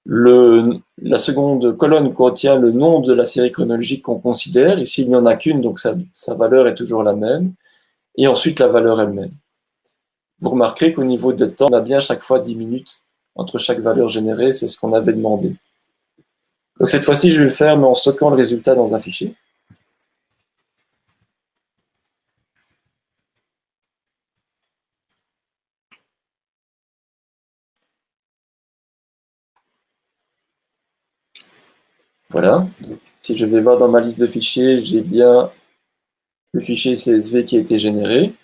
S3: La seconde colonne contient le nom de la série chronologique qu'on considère. Ici, il n'y en a qu'une, donc sa valeur est toujours la même. Et ensuite, la valeur elle-même. Vous remarquerez qu'au niveau des temps, on a bien chaque fois 10 minutes entre chaque valeur générée. C'est ce qu'on avait demandé. Donc cette fois-ci, je vais le faire, mais en stockant le résultat dans un fichier. Voilà. Donc, si je vais voir dans ma liste de fichiers, j'ai bien le fichier CSV qui a été généré.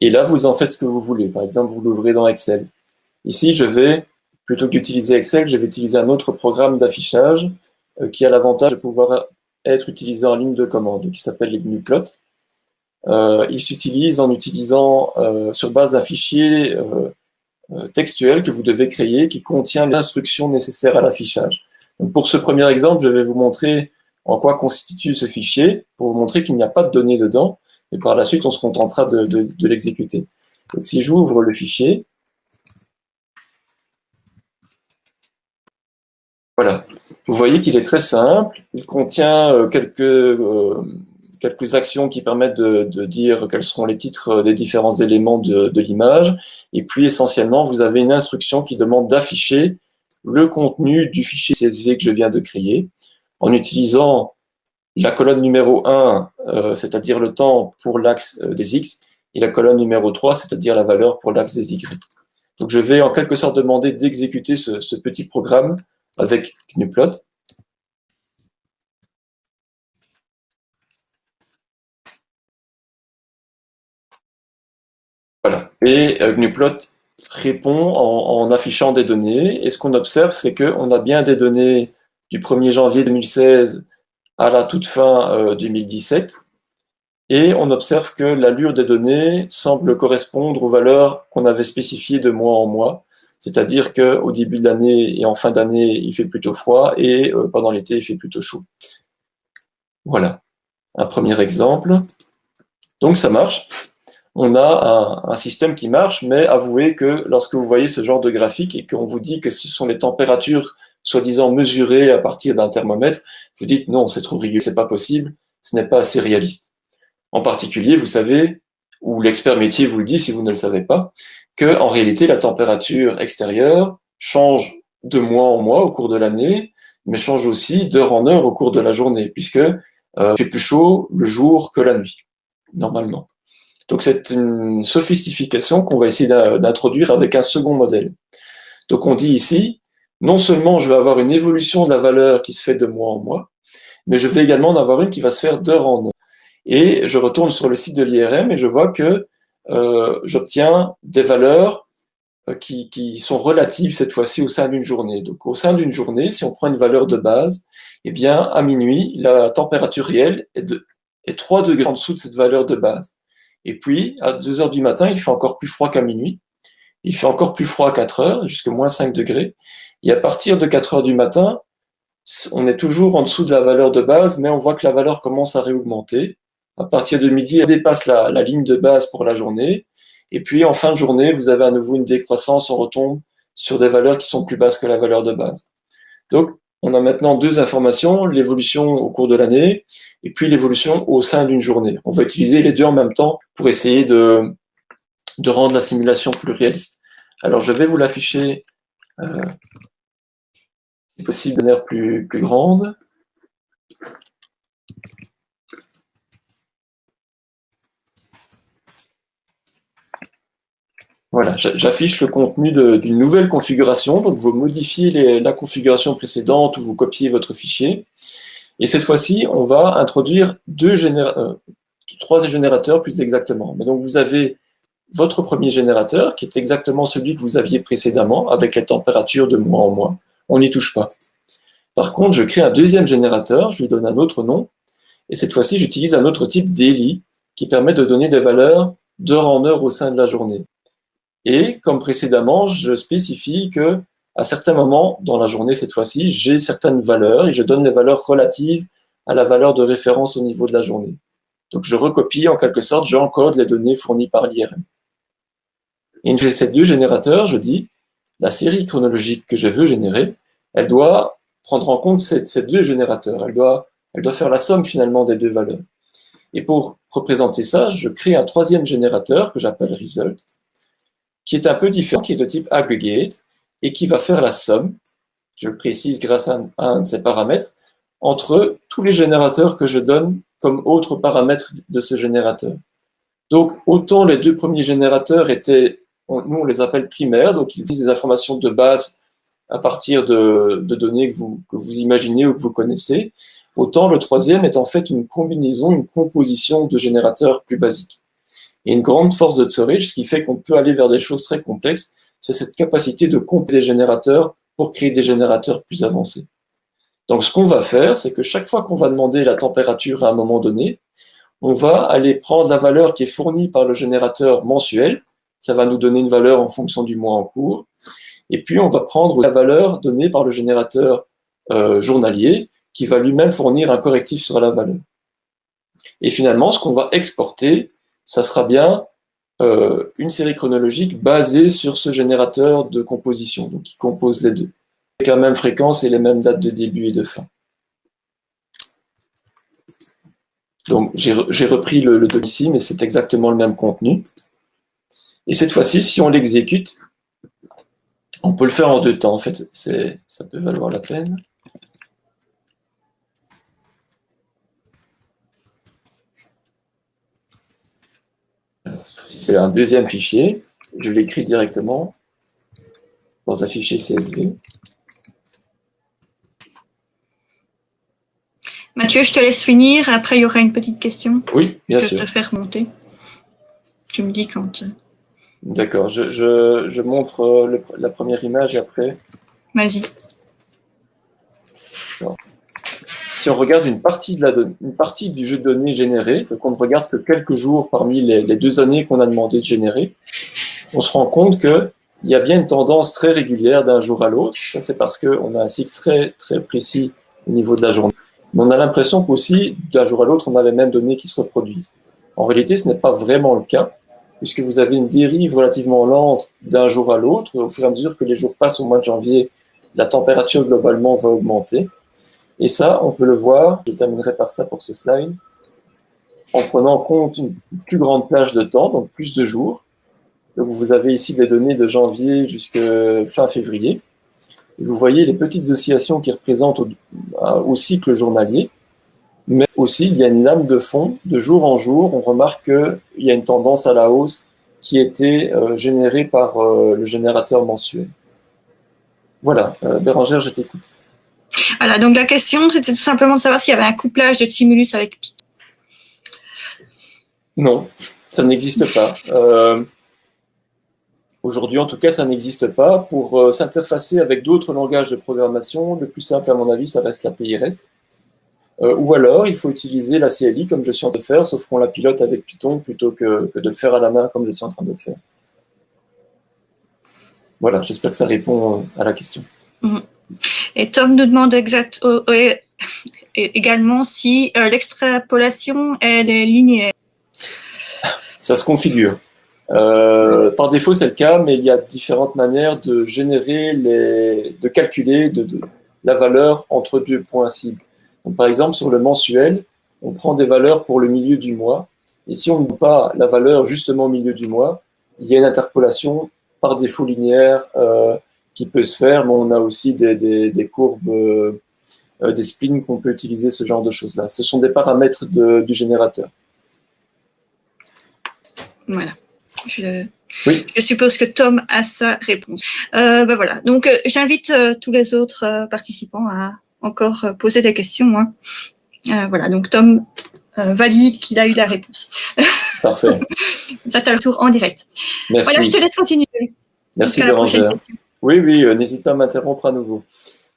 S3: Et là, vous en faites ce que vous voulez. Par exemple, vous l'ouvrez dans Excel. Ici, plutôt que d'utiliser Excel, je vais utiliser un autre programme d'affichage qui a l'avantage de pouvoir être utilisé en ligne de commande, qui s'appelle les GnuPlot. Il s'utilise en utilisant sur base d'un fichier textuel que vous devez créer qui contient les instructions nécessaires à l'affichage. Pour ce premier exemple, je vais vous montrer en quoi constitue ce fichier pour vous montrer qu'il n'y a pas de données dedans, et par la suite, on se contentera de l'exécuter. Donc, si j'ouvre le fichier, voilà. Vous voyez qu'il est très simple. Il contient quelques actions qui permettent de dire quels seront les titres des différents éléments de l'image. Et puis, essentiellement, vous avez une instruction qui demande d'afficher le contenu du fichier CSV que je viens de créer en utilisant la colonne numéro 1, c'est-à-dire le temps pour l'axe des X, et la colonne numéro 3, c'est-à-dire la valeur pour l'axe des Y. Donc, je vais en quelque sorte demander d'exécuter ce petit programme avec GnuPlot. Voilà. Et GnuPlot répond en affichant des données. Et ce qu'on observe, c'est qu'on a bien des données du 1er janvier 2016 à la toute fin 2017. Et on observe que l'allure des données semble correspondre aux valeurs qu'on avait spécifiées de mois en mois. C'est-à-dire qu'au début de l'année et en fin d'année, il fait plutôt froid et pendant l'été, il fait plutôt chaud. Voilà, un premier exemple. Donc ça marche. On a un système qui marche, mais avouez que lorsque vous voyez ce genre de graphique et qu'on vous dit que ce sont les températures soi-disant mesurées à partir d'un thermomètre, vous dites non, c'est trop rigolo, c'est pas possible, ce n'est pas assez réaliste. En particulier, vous savez, ou l'expert métier vous le dit si vous ne le savez pas, que en réalité la température extérieure change de mois en mois au cours de l'année, mais change aussi d'heure en heure au cours de la journée, puisque il fait plus chaud le jour que la nuit, normalement. Donc c'est une sophistication qu'on va essayer d'introduire avec un second modèle. Donc on dit ici, non seulement je vais avoir une évolution de la valeur qui se fait de mois en mois, mais je vais également en avoir une qui va se faire d'heure en heure. Et je retourne sur le site de l'IRM et je vois que j'obtiens des valeurs qui sont relatives cette fois-ci au sein d'une journée. Donc au sein d'une journée, si on prend une valeur de base, eh bien à minuit, la température réelle est 3 degrés en dessous de cette valeur de base. Et puis, à 2 heures du matin, il fait encore plus froid qu'à minuit. Il fait encore plus froid à 4 heures, jusqu'à moins 5 degrés. Et à partir de 4 heures du matin, on est toujours en dessous de la valeur de base, mais on voit que la valeur commence à réaugmenter. À partir de midi, elle dépasse la ligne de base pour la journée. Et puis, en fin de journée, vous avez à nouveau une décroissance, on retombe sur des valeurs qui sont plus basses que la valeur de base. Donc, on a maintenant deux informations, l'évolution au cours de l'année et puis l'évolution au sein d'une journée. On va utiliser les deux en même temps pour essayer de rendre la simulation plus réaliste. Alors, je vais vous l'afficher, si possible, de manière plus grande. Voilà, j'affiche le contenu d'une nouvelle configuration. Donc, vous modifiez la configuration précédente ou vous copiez votre fichier. Et cette fois-ci, on va introduire trois générateurs plus exactement. Mais donc, vous avez votre premier générateur, qui est exactement celui que vous aviez précédemment, avec les températures de mois en mois. On n'y touche pas. Par contre, je crée un deuxième générateur, je lui donne un autre nom, et cette fois-ci, j'utilise un autre type d'ELI, qui permet de donner des valeurs d'heure en heure au sein de la journée. Et comme précédemment, je spécifie que à certains moments dans la journée, cette fois-ci, j'ai certaines valeurs et je donne les valeurs relatives à la valeur de référence au niveau de la journée. Donc je recopie en quelque sorte, j'encode les données fournies par l'IRM. Et une fois ces deux générateurs, je dis, la série chronologique que je veux générer, elle doit prendre en compte ces deux générateurs. Elle doit faire la somme finalement des deux valeurs. Et pour représenter ça, je crée un troisième générateur que j'appelle result, qui est un peu différent, qui est de type aggregate, et qui va faire la somme, je le précise grâce à un de ces paramètres, entre tous les générateurs que je donne comme autres paramètres de ce générateur. Donc, autant les deux premiers générateurs étaient, nous on les appelle primaires, donc ils utilisent des informations de base à partir de données que vous imaginez ou que vous connaissez, autant le troisième est en fait une combinaison, une composition de générateurs plus basiques. Et une grande force de storage, ce qui fait qu'on peut aller vers des choses très complexes, c'est cette capacité de compléter des générateurs pour créer des générateurs plus avancés. Donc ce qu'on va faire, c'est que chaque fois qu'on va demander la température à un moment donné, on va aller prendre la valeur qui est fournie par le générateur mensuel, ça va nous donner une valeur en fonction du mois en cours, et puis on va prendre la valeur donnée par le générateur journalier, qui va lui-même fournir un correctif sur la valeur. Et finalement, ce qu'on va exporter, ça sera bien une série chronologique basée sur ce générateur de composition, donc qui compose les deux, avec la même fréquence et les mêmes dates de début et de fin. Donc j'ai repris le doc ici, mais c'est exactement le même contenu. Et cette fois-ci, si on l'exécute, on peut le faire en deux temps. En fait, ça peut valoir la peine. C'est un deuxième fichier. Je l'écris directement dans un fichier CSV.
S1: Mathieu, je te laisse finir. Après, il y aura une petite question.
S3: Oui, bien sûr.
S1: Je te fais remonter. Tu me dis quand.
S3: D'accord. Je montre la première image et après.
S1: Vas-y.
S3: Si on regarde une partie du jeu de données généré, donc on ne regarde que quelques jours parmi les 2 années qu'on a demandé de générer, on se rend compte qu'il y a bien une tendance très régulière d'un jour à l'autre. Ça, c'est parce qu'on a un cycle très, très précis au niveau de la journée. Mais on a l'impression qu'aussi, d'un jour à l'autre, on a les mêmes données qui se reproduisent. En réalité, ce n'est pas vraiment le cas, puisque vous avez une dérive relativement lente d'un jour à l'autre. Au fur et à mesure que les jours passent au mois de janvier, la température globalement va augmenter. Et ça, on peut le voir, je terminerai par ça pour ce slide, en prenant en compte une plus grande plage de temps, donc plus de jours. Donc vous avez ici des données de janvier jusqu'à fin février. Et vous voyez les petites oscillations qui représentent au cycle journalier, mais aussi il y a une lame de fond, de jour en jour, on remarque qu'il y a une tendance à la hausse qui était générée par le générateur mensuel. Voilà, Bérangère, je t'écoute.
S1: Voilà, donc la question, c'était tout simplement de savoir s'il y avait un couplage de Timulus avec Python.
S3: Non, ça n'existe pas. Aujourd'hui, en tout cas, ça n'existe pas. Pour s'interfacer avec d'autres langages de programmation, le plus simple, à mon avis, ça reste l'API REST. Ou alors, il faut utiliser la CLI, comme je suis en train de faire, sauf qu'on la pilote avec Python plutôt que de le faire à la main, comme je suis en train de le faire. Voilà, j'espère que ça répond à la question.
S1: Et Tom nous demande également si l'extrapolation, elle est linéaire.
S3: Ça se configure. Par défaut, c'est le cas, mais il y a différentes manières de générer, de calculer la valeur entre 2 points cibles. Donc, par exemple, sur le mensuel, on prend des valeurs pour le milieu du mois, et si on ne met pas la valeur justement au milieu du mois, il y a une interpolation par défaut linéaire qui peut se faire, mais on a aussi des courbes, des splines qu'on peut utiliser, ce genre de choses-là. Ce sont des paramètres du générateur.
S1: Voilà.
S3: Oui.
S1: Je suppose que Tom a sa réponse. Ben voilà. Donc, j'invite tous les autres participants à encore poser des questions. Hein. Voilà. Donc, Tom valide qu'il a eu la réponse.
S3: Parfait.
S1: Ça, t'as le tour en direct.
S3: Merci.
S1: Voilà, je te laisse continuer.
S3: Merci, Bérangère. Oui, n'hésite pas à m'interrompre à nouveau.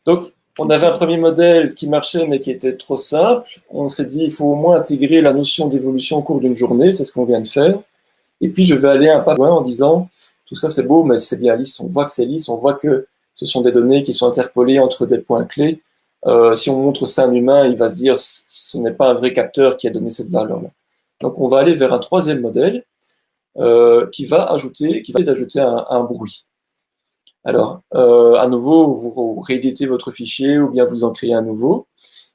S3: Donc, on avait un premier modèle qui marchait mais qui était trop simple. On s'est dit il faut au moins intégrer la notion d'évolution au cours d'une journée, c'est ce qu'on vient de faire. Et puis je vais aller un pas plus loin en disant tout ça c'est beau mais c'est bien lisse, on voit que c'est lisse, on voit que ce sont des données qui sont interpolées entre des points clés. Si on montre ça à un humain, il va se dire ce n'est pas un vrai capteur qui a donné cette valeur-là. Donc on va aller vers un troisième modèle qui va d'ajouter un bruit. Alors, à nouveau, vous rééditez votre fichier ou bien vous en créez un nouveau.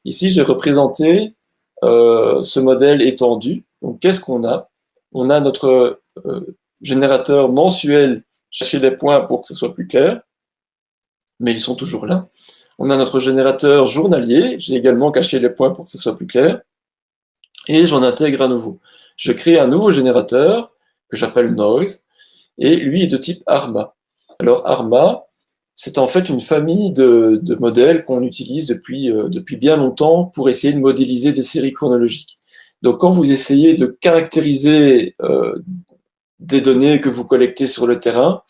S3: Ici, j'ai représenté ce modèle étendu. Donc, qu'est-ce qu'on a? On a notre générateur mensuel, chercher les points pour que ce soit plus clair, mais ils sont toujours là. On a notre générateur journalier, j'ai également caché les points pour que ce soit plus clair, et j'en intègre un nouveau. Je crée un nouveau générateur, que j'appelle Noise, et lui est de type ARMA. Alors ARMA, c'est en fait une famille de modèles qu'on utilise depuis bien longtemps pour essayer de modéliser des séries chronologiques. Donc quand vous essayez de caractériser des données que vous collectez sur le terrain,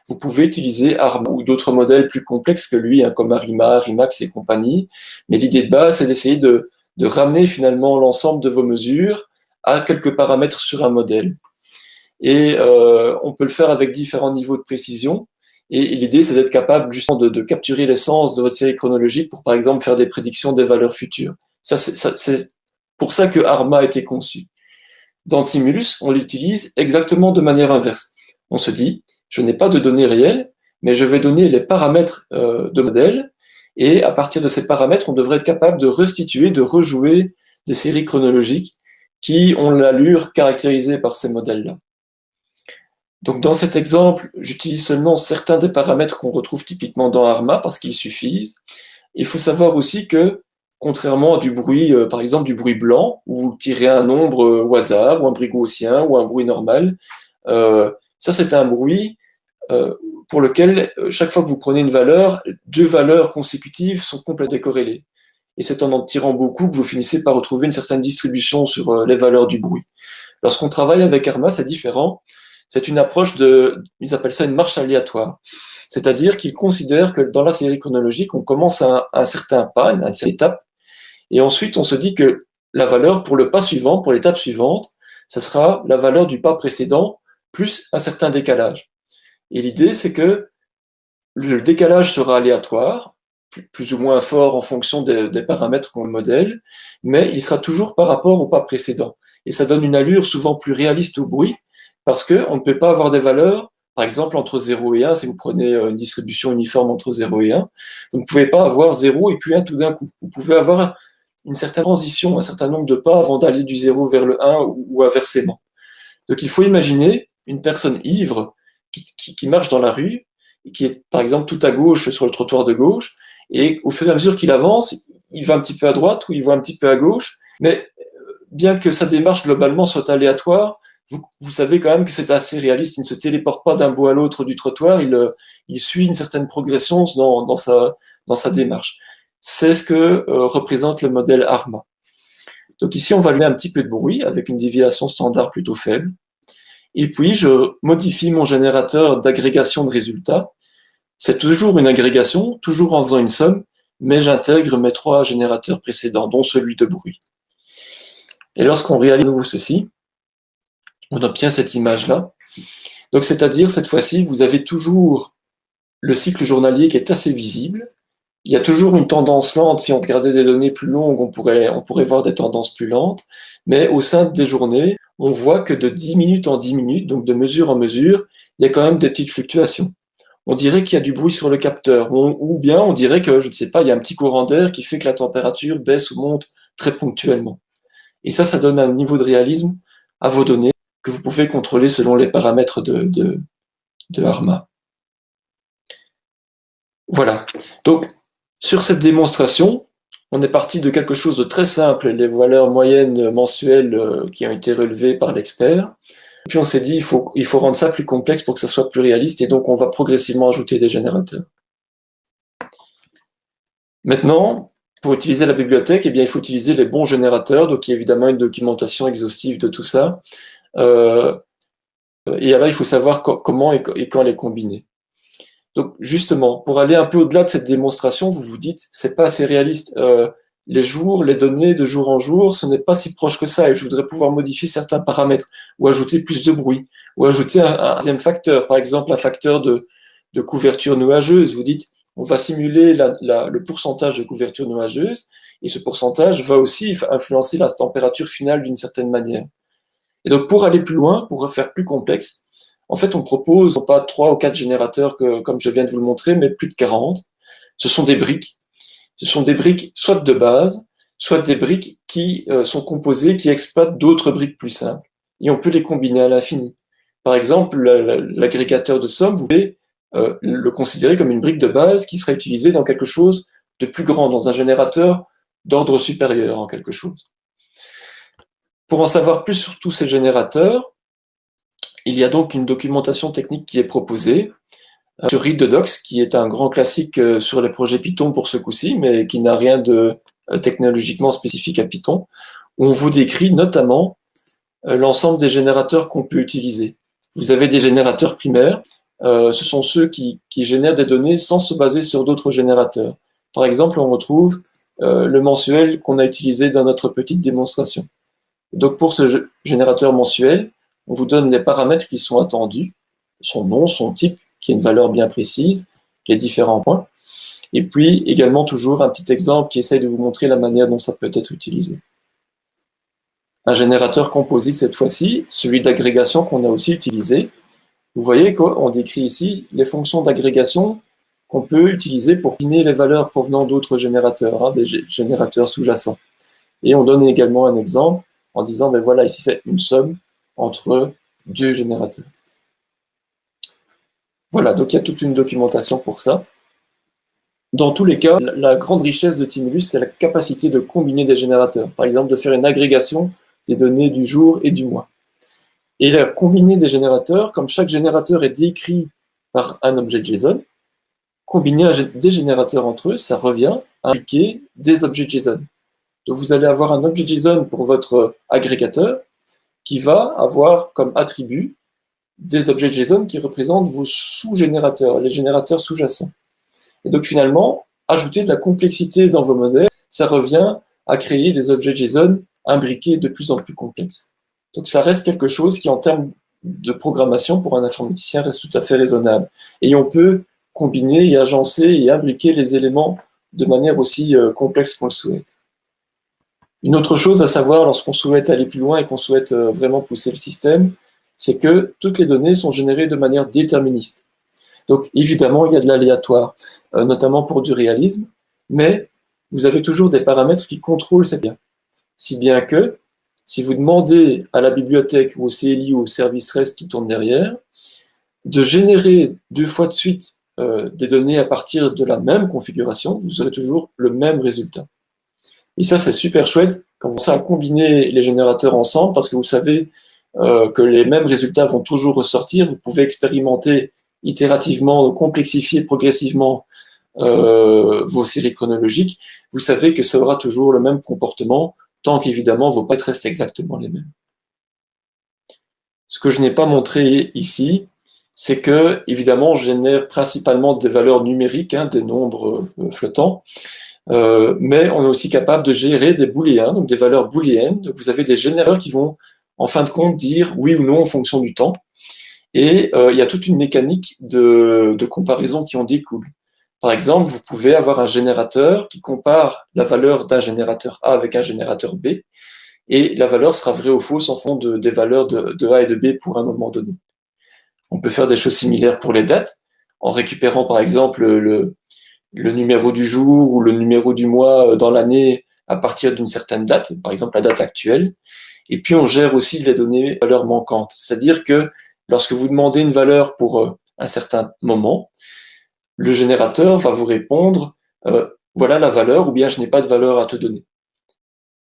S3: vous pouvez utiliser ARMA ou d'autres modèles plus complexes que lui, hein, comme ARIMA, ARIMAX et compagnie. Mais l'idée de base, c'est d'essayer de ramener finalement l'ensemble de vos mesures à quelques paramètres sur un modèle. Et on peut le faire avec différents niveaux de précision. Et l'idée, c'est d'être capable justement de capturer l'essence de votre série chronologique pour, par exemple, faire des prédictions des valeurs futures. C'est pour ça que ARMA a été conçu. Dans Timulus, on l'utilise exactement de manière inverse. On se dit, je n'ai pas de données réelles, mais je vais donner les paramètres de modèle, et à partir de ces paramètres, on devrait être capable de restituer, de rejouer des séries chronologiques qui ont l'allure caractérisée par ces modèles-là. Donc dans cet exemple, j'utilise seulement certains des paramètres qu'on retrouve typiquement dans ARMA parce qu'ils suffisent. Il faut savoir aussi que, contrairement à du bruit, par exemple du bruit blanc, où vous tirez un nombre au hasard, ou un bruit gaussien, ou un bruit normal, ça c'est un bruit pour lequel, chaque fois que vous prenez une valeur, deux valeurs consécutives sont complètement décorrélées. Et c'est en tirant beaucoup que vous finissez par retrouver une certaine distribution sur les valeurs du bruit. Lorsqu'on travaille avec ARMA, c'est différent. C'est une approche ils appellent ça une marche aléatoire. C'est-à-dire qu'ils considèrent que dans la série chronologique, on commence à un certain pas, une certaine étape, et ensuite on se dit que la valeur pour le pas suivant, pour l'étape suivante, ce sera la valeur du pas précédent plus un certain décalage. Et l'idée, c'est que le décalage sera aléatoire, plus ou moins fort en fonction des paramètres qu'on modèle, mais il sera toujours par rapport au pas précédent. Et ça donne une allure souvent plus réaliste au bruit, parce qu'on ne peut pas avoir des valeurs, par exemple, entre 0 et 1, si vous prenez une distribution uniforme entre 0 et 1, vous ne pouvez pas avoir 0 et puis 1 tout d'un coup. Vous pouvez avoir une certaine transition, un certain nombre de pas avant d'aller du 0 vers le 1 ou inversement. Donc il faut imaginer une personne ivre qui marche dans la rue, et qui est par exemple tout à gauche sur le trottoir de gauche, et au fur et à mesure qu'il avance, il va un petit peu à droite ou il va un petit peu à gauche, mais bien que sa démarche globalement soit aléatoire, vous savez quand même que c'est assez réaliste, il ne se téléporte pas d'un bout à l'autre du trottoir, il suit une certaine progression dans sa démarche. C'est ce que représente le modèle ARMA. Donc ici, on va donner un petit peu de bruit avec une déviation standard plutôt faible. Et puis, je modifie mon générateur d'agrégation de résultats. C'est toujours une agrégation, toujours en faisant une somme, mais j'intègre mes trois générateurs précédents, dont celui de bruit. Et lorsqu'on réalise de nouveau ceci, on obtient cette image-là. Donc, c'est-à-dire, cette fois-ci, vous avez toujours le cycle journalier qui est assez visible. Il y a toujours une tendance lente. Si on regardait des données plus longues, on pourrait voir des tendances plus lentes. Mais au sein des journées, on voit que de 10 minutes en 10 minutes, donc de mesure en mesure, il y a quand même des petites fluctuations. On dirait qu'il y a du bruit sur le capteur, ou bien on dirait que, je ne sais pas, il y a un petit courant d'air qui fait que la température baisse ou monte très ponctuellement. Et ça donne un niveau de réalisme à vos données que vous pouvez contrôler selon les paramètres de ARMA. Voilà. Donc, sur cette démonstration, on est parti de quelque chose de très simple, les valeurs moyennes mensuelles qui ont été relevées par l'expert. Puis on s'est dit, il faut rendre ça plus complexe pour que ça soit plus réaliste, et donc on va progressivement ajouter des générateurs. Maintenant, pour utiliser la bibliothèque, eh bien, il faut utiliser les bons générateurs, donc il y a évidemment une documentation exhaustive de tout ça. Et alors, il faut savoir comment et quand les combiner. Donc justement, pour aller un peu au-delà de cette démonstration, vous vous dites, c'est pas assez réaliste. Les jours, les données de jour en jour, ce n'est pas si proche que ça, et je voudrais pouvoir modifier certains paramètres, ou ajouter plus de bruit, ou ajouter un deuxième facteur, par exemple un facteur de couverture nuageuse. Vous dites, on va simuler le pourcentage de couverture nuageuse, et ce pourcentage va aussi influencer la température finale d'une certaine manière. Et donc pour aller plus loin, pour faire plus complexe, en fait on propose non pas 3 ou 4 générateurs comme je viens de vous le montrer, mais plus de 40. Ce sont des briques. Ce sont des briques soit de base, soit des briques qui sont composées, qui exploitent d'autres briques plus simples. Et on peut les combiner à l'infini. Par exemple, l'agrégateur de somme, vous pouvez le considérer comme une brique de base qui serait utilisée dans quelque chose de plus grand, dans un générateur d'ordre supérieur en quelque chose. Pour en savoir plus sur tous ces générateurs, il y a donc une documentation technique qui est proposée sur Read-the-Docs, qui est un grand classique sur les projets Python pour ce coup-ci, mais qui n'a rien de technologiquement spécifique à Python, où on vous décrit notamment l'ensemble des générateurs qu'on peut utiliser. Vous avez des générateurs primaires, ce sont ceux qui génèrent des données sans se baser sur d'autres générateurs. Par exemple, on retrouve le mensuel qu'on a utilisé dans notre petite démonstration. Donc pour ce générateur mensuel, on vous donne les paramètres qui sont attendus, son nom, son type, qui est une valeur bien précise, les différents points, et puis également toujours un petit exemple qui essaye de vous montrer la manière dont ça peut être utilisé. Un générateur composite cette fois-ci, celui d'agrégation qu'on a aussi utilisé. Vous voyez qu'on décrit ici les fonctions d'agrégation qu'on peut utiliser pour combiner les valeurs provenant d'autres générateurs, des générateurs sous-jacents. Et on donne également un exemple en disant, ben voilà, ici c'est une somme entre deux générateurs. Voilà, donc il y a toute une documentation pour ça. Dans tous les cas, la grande richesse de Timulus, c'est la capacité de combiner des générateurs. Par exemple, de faire une agrégation des données du jour et du mois. Et la combiner des générateurs, comme chaque générateur est décrit par un objet JSON, combiner des générateurs entre eux, ça revient à impliquer des objets JSON. Donc vous allez avoir un objet JSON pour votre agrégateur qui va avoir comme attribut des objets JSON qui représentent vos sous-générateurs, les générateurs sous-jacents. Et donc finalement, ajouter de la complexité dans vos modèles, ça revient à créer des objets JSON imbriqués de plus en plus complexes. Donc ça reste quelque chose qui, en termes de programmation, pour un informaticien, reste tout à fait raisonnable. Et on peut combiner et agencer et imbriquer les éléments de manière aussi complexe qu'on le souhaite. Une autre chose à savoir lorsqu'on souhaite aller plus loin et qu'on souhaite vraiment pousser le système, c'est que toutes les données sont générées de manière déterministe. Donc évidemment, il y a de l'aléatoire, notamment pour du réalisme, mais vous avez toujours des paramètres qui contrôlent cette bien. Si bien que, si vous demandez à la bibliothèque ou au CLI ou au service REST qui tourne derrière, de générer 2 fois de suite des données à partir de la même configuration, vous aurez toujours le même résultat. Et ça, c'est super chouette quand vous savez combiner les générateurs ensemble, parce que vous savez que les mêmes résultats vont toujours ressortir. Vous pouvez expérimenter itérativement, complexifier progressivement vos séries chronologiques. Vous savez que ça aura toujours le même comportement, tant qu'évidemment vos pattes restent exactement les mêmes. Ce que je n'ai pas montré ici, c'est que, évidemment, je génère principalement des valeurs numériques, des nombres flottants, mais on est aussi capable de gérer des booléens, donc des valeurs booléennes. Donc vous avez des générateurs qui vont, en fin de compte, dire oui ou non en fonction du temps. Et il y a toute une mécanique de comparaison qui en découle. Par exemple, vous pouvez avoir un générateur qui compare la valeur d'un générateur A avec un générateur B, et la valeur sera vraie ou fausse en fonction des valeurs de A et de B pour un moment donné. On peut faire des choses similaires pour les dates, en récupérant par exemple le numéro du jour ou le numéro du mois dans l'année à partir d'une certaine date, par exemple la date actuelle. Et puis on gère aussi les données valeurs manquantes, c'est-à-dire que lorsque vous demandez une valeur pour un certain moment, le générateur va vous répondre voilà la valeur, ou bien je n'ai pas de valeur à te donner.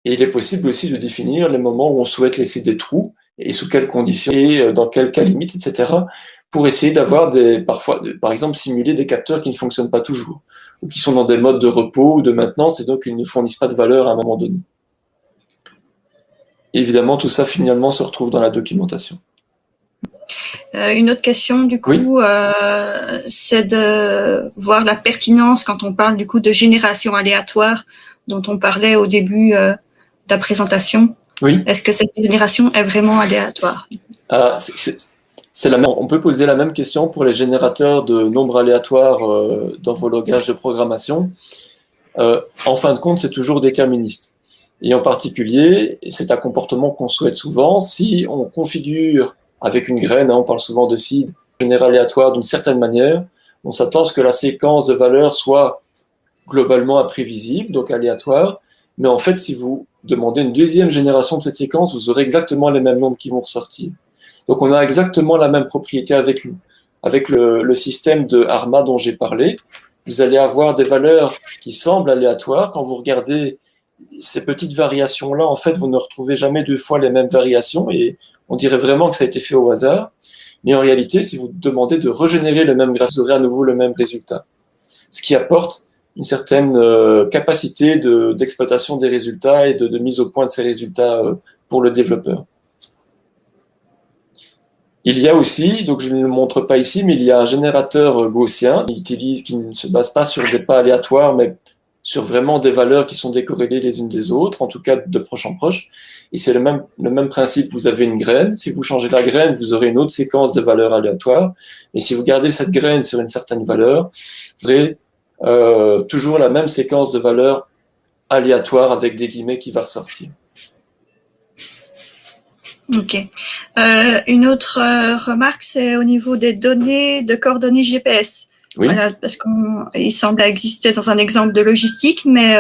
S3: Et il est possible aussi de définir les moments où on souhaite laisser des trous, et sous quelles conditions, et dans quel cas limite, etc., pour essayer d'avoir parfois, par exemple, simuler des capteurs qui ne fonctionnent pas toujours, ou qui sont dans des modes de repos ou de maintenance, et donc ils ne fournissent pas de valeur à un moment donné. Et évidemment, tout ça, finalement, se retrouve dans la documentation.
S1: Une autre question, du coup, c'est de voir la pertinence quand on parle du coup de génération aléatoire dont on parlait au début de la présentation.
S3: Oui.
S1: Est-ce que cette génération est vraiment aléatoire?
S3: On peut poser la même question pour les générateurs de nombres aléatoires dans vos langages de programmation. En fin de compte, c'est toujours déterministe. Et en particulier, c'est un comportement qu'on souhaite souvent. Si on configure avec une graine, on parle souvent de seed, général aléatoire d'une certaine manière, on s'attend à ce que la séquence de valeurs soit globalement imprévisible, donc aléatoire. Mais en fait, si vous demandez une deuxième génération de cette séquence, vous aurez exactement les mêmes nombres qui vont ressortir. Donc on a exactement la même propriété avec nous. Avec le système de ARMA dont j'ai parlé, vous allez avoir des valeurs qui semblent aléatoires. Quand vous regardez ces petites variations-là, en fait, vous ne retrouvez jamais deux fois les mêmes variations et on dirait vraiment que ça a été fait au hasard. Mais en réalité, si vous demandez de régénérer le même graphe, vous aurez à nouveau le même résultat. Ce qui apporte une certaine capacité d'exploitation des résultats et de mise au point de ces résultats pour le développeur. Il y a aussi, donc je ne le montre pas ici, mais il y a un générateur gaussien qui ne se base pas sur des pas aléatoires, mais sur vraiment des valeurs qui sont décorrélées les unes des autres, en tout cas de proche en proche. Et c'est le même principe, vous avez une graine, si vous changez la graine, vous aurez une autre séquence de valeurs aléatoires, et si vous gardez cette graine sur une certaine valeur, vous aurez toujours la même séquence de valeurs aléatoires avec des guillemets qui va ressortir.
S1: Ok. Une autre remarque, c'est au niveau des données de coordonnées GPS.
S3: Oui.
S1: Voilà, parce qu'il semble exister dans un exemple de logistique, mais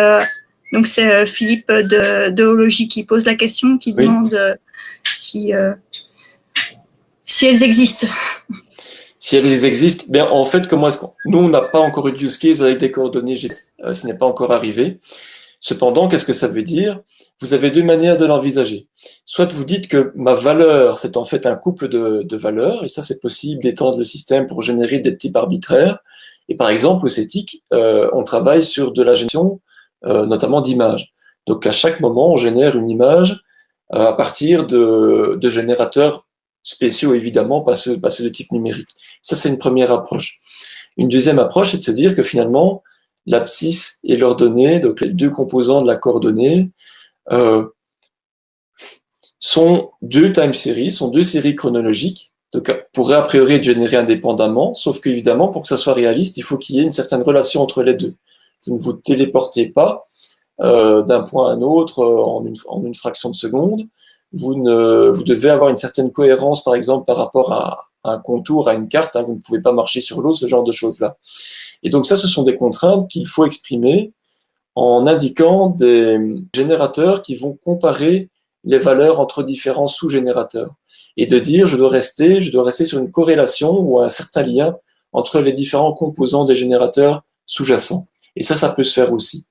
S1: donc c'est Philippe de Hologie qui pose la question, qui demande si elles existent.
S3: Si elles existent, bien en fait, comment est-ce qu'on... Nous, on n'a pas encore eu de use case avec des coordonnées GPS. Ce n'est pas encore arrivé. Cependant, qu'est-ce que ça veut dire? Vous avez deux manières de l'envisager. Soit vous dites que ma valeur, c'est en fait un couple de valeurs, et ça, c'est possible d'étendre le système pour générer des types arbitraires. Et par exemple, au CETIC, on travaille sur de la génération, notamment d'images. Donc, à chaque moment, on génère une image à partir de générateurs spéciaux, évidemment, pas ceux de type numérique. Ça, c'est une première approche. Une deuxième approche, c'est de se dire que finalement, l'abscisse et l'ordonnée, donc les deux composants de la coordonnée, sont deux time series, sont deux séries chronologiques, donc pourraient a priori être générées indépendamment, sauf qu'évidemment, pour que ça soit réaliste, il faut qu'il y ait une certaine relation entre les deux. Vous ne vous téléportez pas d'un point à un autre en une fraction de seconde. Vous devez avoir une certaine cohérence, par exemple, par rapport à un contour, à une carte. Vous ne pouvez pas marcher sur l'eau, ce genre de choses-là. Et donc ça, ce sont des contraintes qu'il faut exprimer en indiquant des générateurs qui vont comparer les valeurs entre différents sous-générateurs et de dire je dois rester sur une corrélation ou un certain lien entre les différents composants des générateurs sous-jacents. Et ça peut se faire aussi.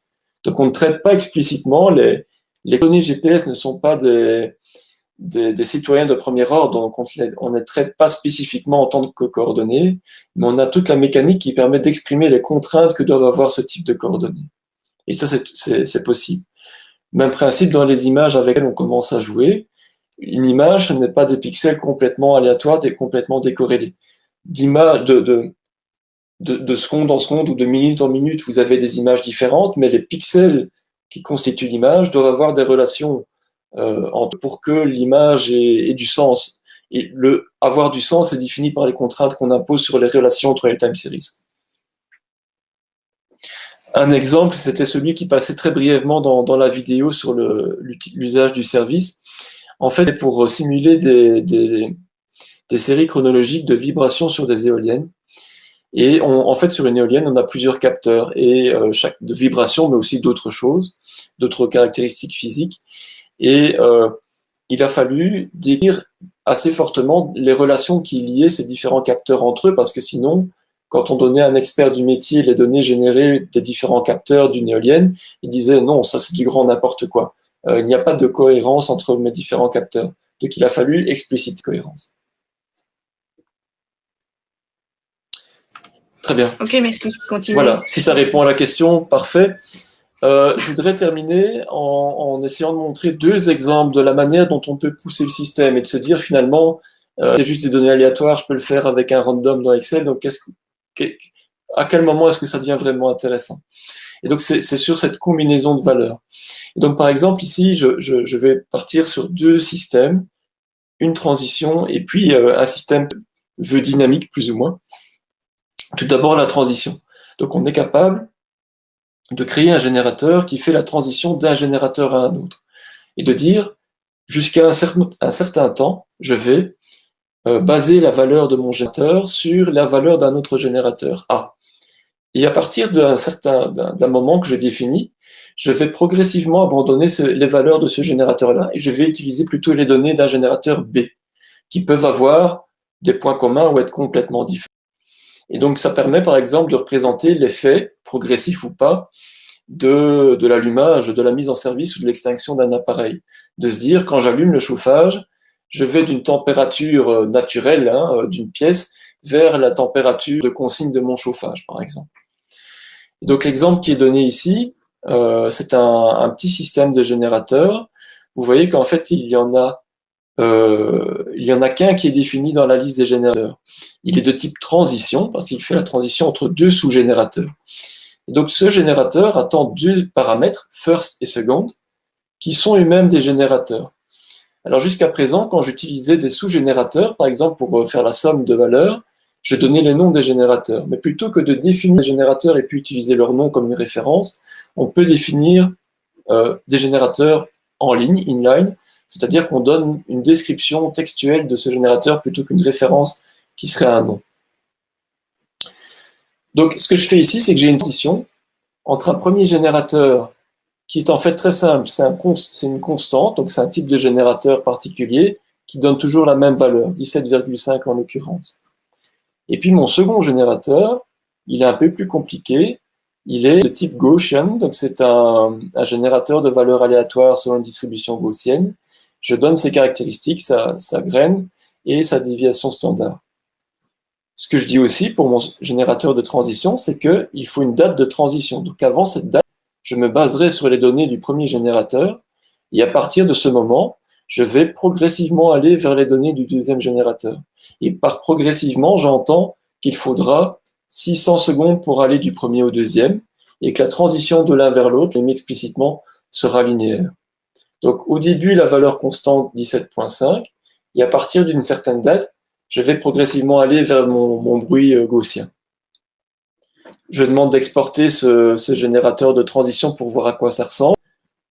S3: Donc on ne traite pas explicitement, les données GPS ne sont pas des citoyens de premier ordre, donc on ne les traite pas spécifiquement en tant que coordonnées, mais on a toute la mécanique qui permet d'exprimer les contraintes que doivent avoir ce type de coordonnées. Et ça, c'est possible. Même principe dans les images avec lesquelles on commence à jouer. Une image, ce n'est pas des pixels complètement aléatoires et complètement décorrélés. De seconde en seconde ou de minute en minute, vous avez des images différentes, mais les pixels qui constituent l'image doivent avoir des relations pour que l'image ait du sens. Et avoir du sens est défini par les contraintes qu'on impose sur les relations entre les time series. Un exemple, c'était celui qui passait très brièvement dans la vidéo sur l'usage du service. En fait, c'est pour simuler des séries chronologiques de vibrations sur des éoliennes. Et en fait, sur une éolienne, on a plusieurs capteurs et de vibrations, mais aussi d'autres choses, d'autres caractéristiques physiques. Et il a fallu décrire assez fortement les relations qui liaient ces différents capteurs entre eux, parce que sinon, quand on donnait à un expert du métier les données générées des différents capteurs d'une éolienne, il disait non, ça c'est du grand n'importe quoi. Il n'y a pas de cohérence entre mes différents capteurs. Donc il a fallu explicite cohérence. Très bien.
S1: Ok, merci. Continue.
S3: Voilà, si ça répond à la question, parfait. Je voudrais terminer en essayant de montrer deux exemples de la manière dont on peut pousser le système et de se dire finalement, C'est juste des données aléatoires, je peux le faire avec un random dans Excel, donc à quel moment est-ce que ça devient vraiment intéressant? Et donc, c'est sur cette combinaison de valeurs. Et donc, par exemple, ici, je vais partir sur deux systèmes, une transition et puis un système vœu dynamique, plus ou moins. Tout d'abord, la transition. Donc, on est capable de créer un générateur qui fait la transition d'un générateur à un autre. Et de dire, jusqu'à un certain temps, je vais baser la valeur de mon générateur sur la valeur d'un autre générateur A. Et à partir d'un moment que je définis, je vais progressivement abandonner les valeurs de ce générateur-là et je vais utiliser plutôt les données d'un générateur B, qui peuvent avoir des points communs ou être complètement différents. Et donc, ça permet, par exemple, de représenter l'effet, progressif ou pas, de l'allumage, de la mise en service ou de l'extinction d'un appareil. De se dire, quand j'allume le chauffage, je vais d'une température naturelle d'une pièce vers la température de consigne de mon chauffage, par exemple. Et donc, l'exemple qui est donné ici, c'est un petit système de générateur. Vous voyez qu'en fait, il y en a qu'un qui est défini dans la liste des générateurs. Il est de type transition, parce qu'il fait la transition entre deux sous-générateurs. Et donc, ce générateur attend deux paramètres, first et second, qui sont eux-mêmes des générateurs. Alors, jusqu'à présent, quand j'utilisais des sous-générateurs, par exemple, pour faire la somme de valeurs, je donnais les noms des générateurs. Mais plutôt que de définir les générateurs et puis utiliser leur nom comme une référence, on peut définir des générateurs en ligne, inline, c'est-à-dire qu'on donne une description textuelle de ce générateur plutôt qu'une référence qui serait un nom. Donc, ce que je fais ici, c'est que j'ai une transition entre un premier générateur qui est en fait très simple, c'est une constante, donc c'est un type de générateur particulier qui donne toujours la même valeur, 17,5 en l'occurrence. Et puis mon second générateur, il est un peu plus compliqué, il est de type Gaussian, donc c'est un générateur de valeurs aléatoires selon une distribution gaussienne. Je donne ses caractéristiques, sa graine et sa déviation standard. Ce que je dis aussi pour mon générateur de transition, c'est qu'il faut une date de transition. Donc avant cette date, je me baserai sur les données du premier générateur, et à partir de ce moment, je vais progressivement aller vers les données du deuxième générateur. Et par progressivement, j'entends qu'il faudra 600 secondes pour aller du premier au deuxième, et que la transition de l'un vers l'autre, je l'ai mis explicitement, sera linéaire. Donc au début, la valeur constante 17,5, et à partir d'une certaine date, je vais progressivement aller vers mon bruit gaussien. Je demande d'exporter ce générateur de transition pour voir à quoi ça ressemble.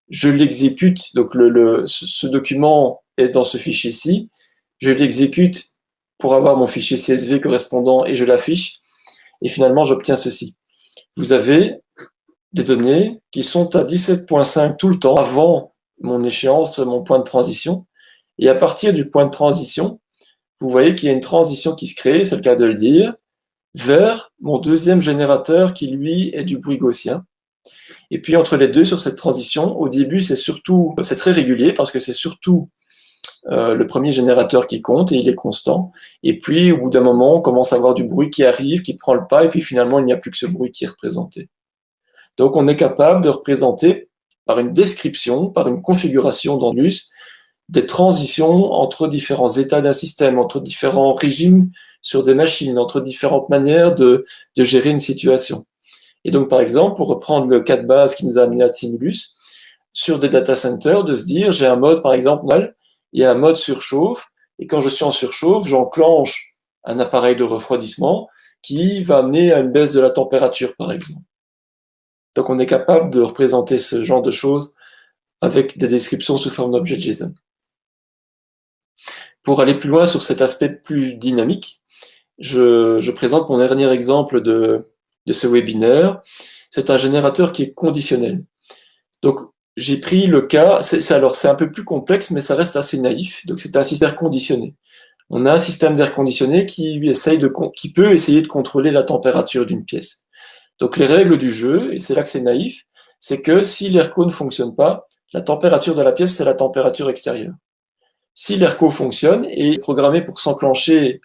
S3: Je l'exécute, donc ce document est dans ce fichier-ci. Je l'exécute pour avoir mon fichier CSV correspondant et je l'affiche. Et finalement, j'obtiens ceci. Vous avez des données qui sont à 17,5 tout le temps avant mon échéance, mon point de transition. Et à partir du point de transition, vous voyez qu'il y a une transition qui se crée, c'est le cas de le dire, vers mon deuxième générateur qui, lui, est du bruit gaussien. Et puis, entre les deux, sur cette transition, au début, c'est très régulier parce que c'est surtout le premier générateur qui compte et il est constant. Et puis, au bout d'un moment, on commence à avoir du bruit qui arrive, qui prend le pas, et puis finalement, il n'y a plus que ce bruit qui est représenté. Donc, on est capable de représenter par une description, par une configuration d'Andlus, des transitions entre différents états d'un système, entre différents régimes sur des machines, entre différentes manières de gérer une situation. Et donc, par exemple, pour reprendre le cas de base qui nous a amené à Simulus, sur des data centers, de se dire, j'ai un mode, par exemple, il y a un mode surchauffe, et quand je suis en surchauffe, j'enclenche un appareil de refroidissement qui va amener à une baisse de la température, par exemple. Donc, on est capable de représenter ce genre de choses avec des descriptions sous forme d'objet JSON. Pour aller plus loin sur cet aspect plus dynamique, je présente mon dernier exemple de ce webinaire. C'est un générateur qui est conditionnel. Donc, j'ai pris le cas, c'est un peu plus complexe, mais ça reste assez naïf. Donc, c'est un système conditionné. On a un système d'air conditionné qui peut essayer de contrôler la température d'une pièce. Donc, les règles du jeu, et c'est là que c'est naïf, c'est que si l'AirCo ne fonctionne pas, la température de la pièce, c'est la température extérieure. Si l'AirCo fonctionne et est programmé pour s'enclencher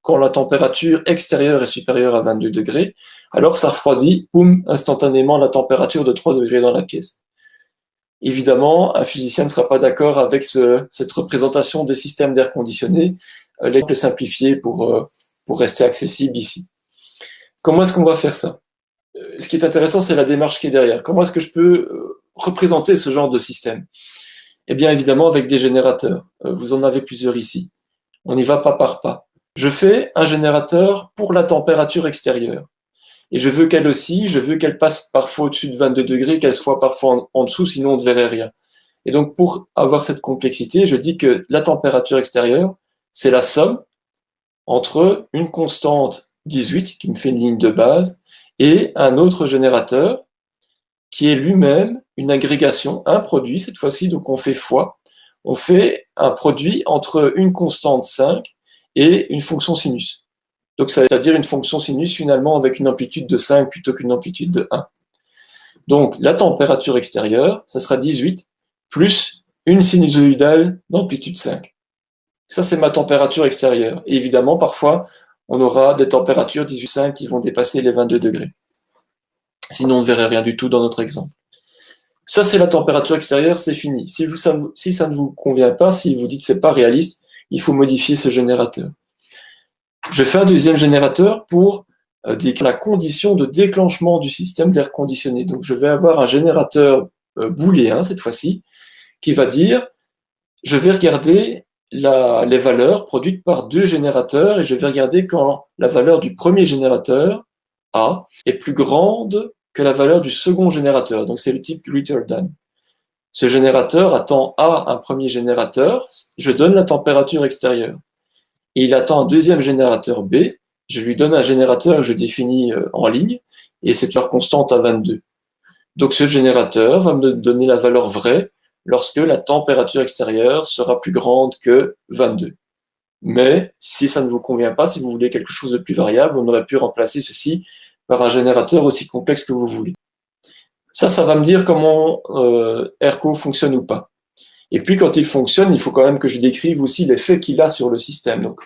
S3: quand la température extérieure est supérieure à 22 degrés, alors ça refroidit, boum, instantanément la température de 3 degrés dans la pièce. Évidemment, un physicien ne sera pas d'accord avec cette représentation des systèmes d'air conditionné. L'exemple est simplifié pour rester accessible ici. Comment est-ce qu'on va faire ça? Ce qui est intéressant, c'est la démarche qui est derrière. Comment est-ce que je peux représenter ce genre de système? Eh bien, évidemment, avec des générateurs. Vous en avez plusieurs ici. On y va pas par pas. Je fais un générateur pour la température extérieure. Et je veux qu'elle passe parfois au-dessus de 22 degrés, qu'elle soit parfois en dessous, sinon on ne verrait rien. Et donc, pour avoir cette complexité, je dis que la température extérieure, c'est la somme entre une constante 18, qui me fait une ligne de base, et un autre générateur, qui est lui-même une agrégation, un produit, cette fois-ci, donc on fait fois. On fait un produit entre une constante 5 et une fonction sinus. Donc, c'est-à-dire une fonction sinus finalement avec une amplitude de 5 plutôt qu'une amplitude de 1. Donc, la température extérieure, ça sera 18 plus une sinusoïdale d'amplitude 5. Ça, c'est ma température extérieure. Et évidemment, parfois, on aura des températures 18,5 qui vont dépasser les 22 degrés. Sinon, on ne verrait rien du tout dans notre exemple. Ça, c'est la température extérieure, c'est fini. Si ça ne vous convient pas, si vous dites que c'est pas réaliste, il faut modifier ce générateur. Je fais un deuxième générateur pour décrire la condition de déclenchement du système d'air conditionné. Donc, je vais avoir un générateur booléen, cette fois-ci, qui va dire, je vais regarder les valeurs produites par deux générateurs et je vais regarder quand la valeur du premier générateur, A, est plus grande que la valeur du second générateur. Donc, c'est le type greater than. Ce générateur attend A, un premier générateur, je donne la température extérieure. Et il attend un deuxième générateur B, je lui donne un générateur que je définis en ligne, et c'est leur constante à 22. Donc ce générateur va me donner la valeur vraie lorsque la température extérieure sera plus grande que 22. Mais si ça ne vous convient pas, si vous voulez quelque chose de plus variable, on aurait pu remplacer ceci par un générateur aussi complexe que vous voulez. Ça va me dire comment ERCO fonctionne ou pas. Et puis, quand il fonctionne, il faut quand même que je décrive aussi l'effet qu'il a sur le système. Donc,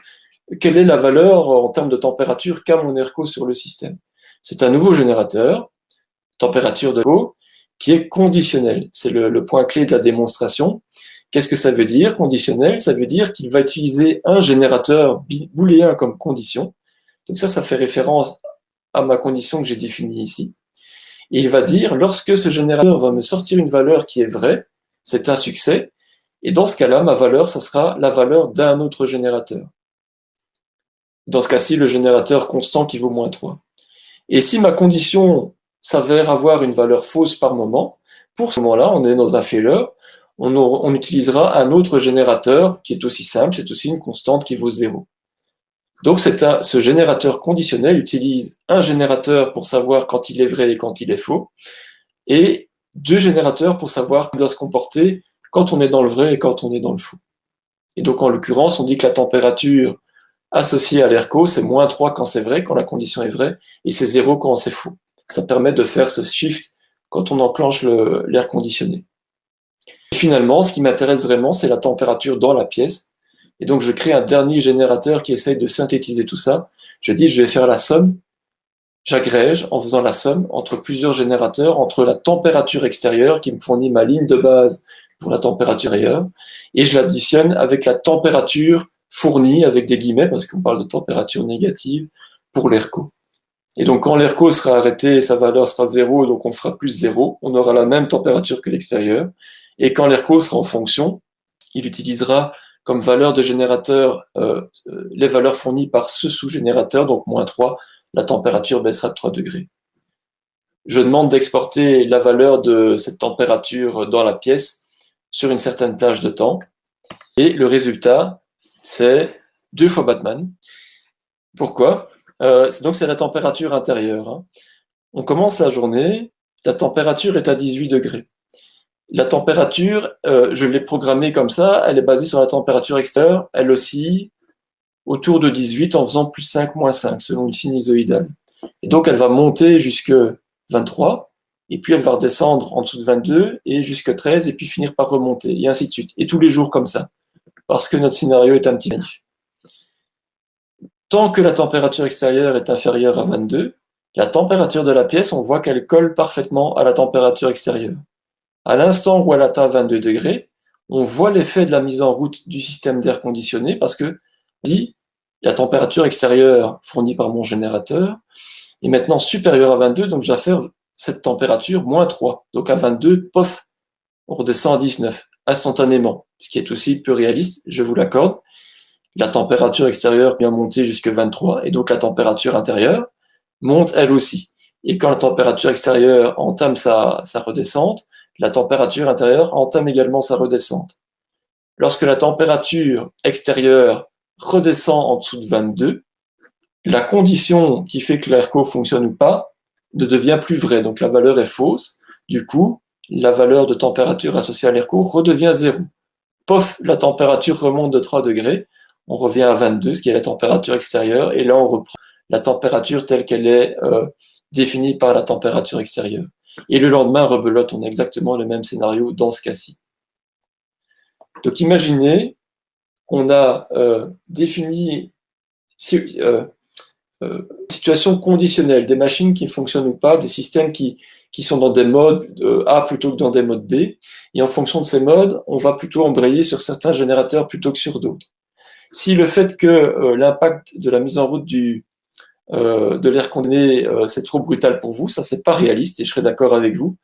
S3: quelle est la valeur en termes de température qu'a mon ERCO sur le système? C'est un nouveau générateur, température de ERCO, qui est conditionnel. C'est le point clé de la démonstration. Qu'est-ce que ça veut dire, conditionnel? Ça veut dire qu'il va utiliser un générateur booléen comme condition. Donc ça fait référence à ma condition que j'ai définie ici. Et il va dire, lorsque ce générateur va me sortir une valeur qui est vraie, c'est un succès, et dans ce cas-là, ma valeur, ça sera la valeur d'un autre générateur. Dans ce cas-ci, le générateur constant qui vaut moins 3. Et si ma condition s'avère avoir une valeur fausse par moment, pour ce moment-là, on est dans un failure, on utilisera un autre générateur qui est aussi simple, c'est aussi une constante qui vaut 0. Donc ce générateur conditionnel utilise un générateur pour savoir quand il est vrai et quand il est faux, et deux générateurs pour savoir comment il doit se comporter quand on est dans le vrai et quand on est dans le faux. Et donc en l'occurrence, on dit que la température associée à l'ERCO, c'est moins 3 quand c'est vrai, quand la condition est vraie, et c'est 0 quand c'est faux. Ça permet de faire ce shift quand on enclenche l'air conditionné. Et finalement, ce qui m'intéresse vraiment, c'est la température dans la pièce. Et donc je crée un dernier générateur qui essaye de synthétiser tout ça. Je dis, je vais faire la somme. J'agrège en faisant la somme entre plusieurs générateurs, entre la température extérieure qui me fournit ma ligne de base pour la température intérieure, et je l'additionne avec la température fournie, avec des guillemets, parce qu'on parle de température négative, pour l'ERCO. Et donc quand l'ERCO sera arrêté, sa valeur sera 0, donc on fera plus 0, on aura la même température que l'extérieur, et quand l'ERCO sera en fonction, il utilisera comme valeur de générateur les valeurs fournies par ce sous-générateur, donc moins 3, la température baissera de 3 degrés. Je demande d'exporter la valeur de cette température dans la pièce sur une certaine plage de temps. Et le résultat, c'est 2 fois Batman. Pourquoi? Donc c'est la température intérieure. Hein. On commence la journée, la température est à 18 degrés. La température, je l'ai programmée comme ça, elle est basée sur la température extérieure, elle oscille autour de 18 en faisant plus 5, moins 5, selon une sinusoïdale. Et donc, elle va monter jusque 23, et puis elle va redescendre en dessous de 22, et jusque 13, et puis finir par remonter, et ainsi de suite. Et tous les jours comme ça, parce que notre scénario est un petit naïf. Tant que la température extérieure est inférieure à 22, la température de la pièce, on voit qu'elle colle parfaitement à la température extérieure. À l'instant où elle atteint 22 degrés, on voit l'effet de la mise en route du système d'air conditionné parce que dit la température extérieure fournie par mon générateur est maintenant supérieure à 22, donc je dois faire cette température moins 3. Donc à 22, pof, on redescend à 19 instantanément, ce qui est aussi peu réaliste, je vous l'accorde. La température extérieure vient monter jusqu'à 23 et donc la température intérieure monte elle aussi. Et quand la température extérieure entame sa redescente, la température intérieure entame également sa redescente. Lorsque la température extérieure redescend en dessous de 22, la condition qui fait que l'ERCO fonctionne ou pas ne devient plus vraie, donc la valeur est fausse. Du coup, la valeur de température associée à l'ERCO redevient 0. Pof, la température remonte de 3 degrés, on revient à 22, ce qui est la température extérieure, et là on reprend la température telle qu'elle est définie par la température extérieure. Et le lendemain, rebelote, on a exactement le même scénario dans ce cas-ci. Donc imaginez qu'on a défini situation conditionnelle, des machines qui fonctionnent ou pas, des systèmes qui sont dans des modes A plutôt que dans des modes B, et en fonction de ces modes, on va plutôt embrayer sur certains générateurs plutôt que sur d'autres. Si le fait que l'impact de la mise en route de l'air condamné, c'est trop brutal pour vous, ça c'est pas réaliste, et je serais d'accord avec vous,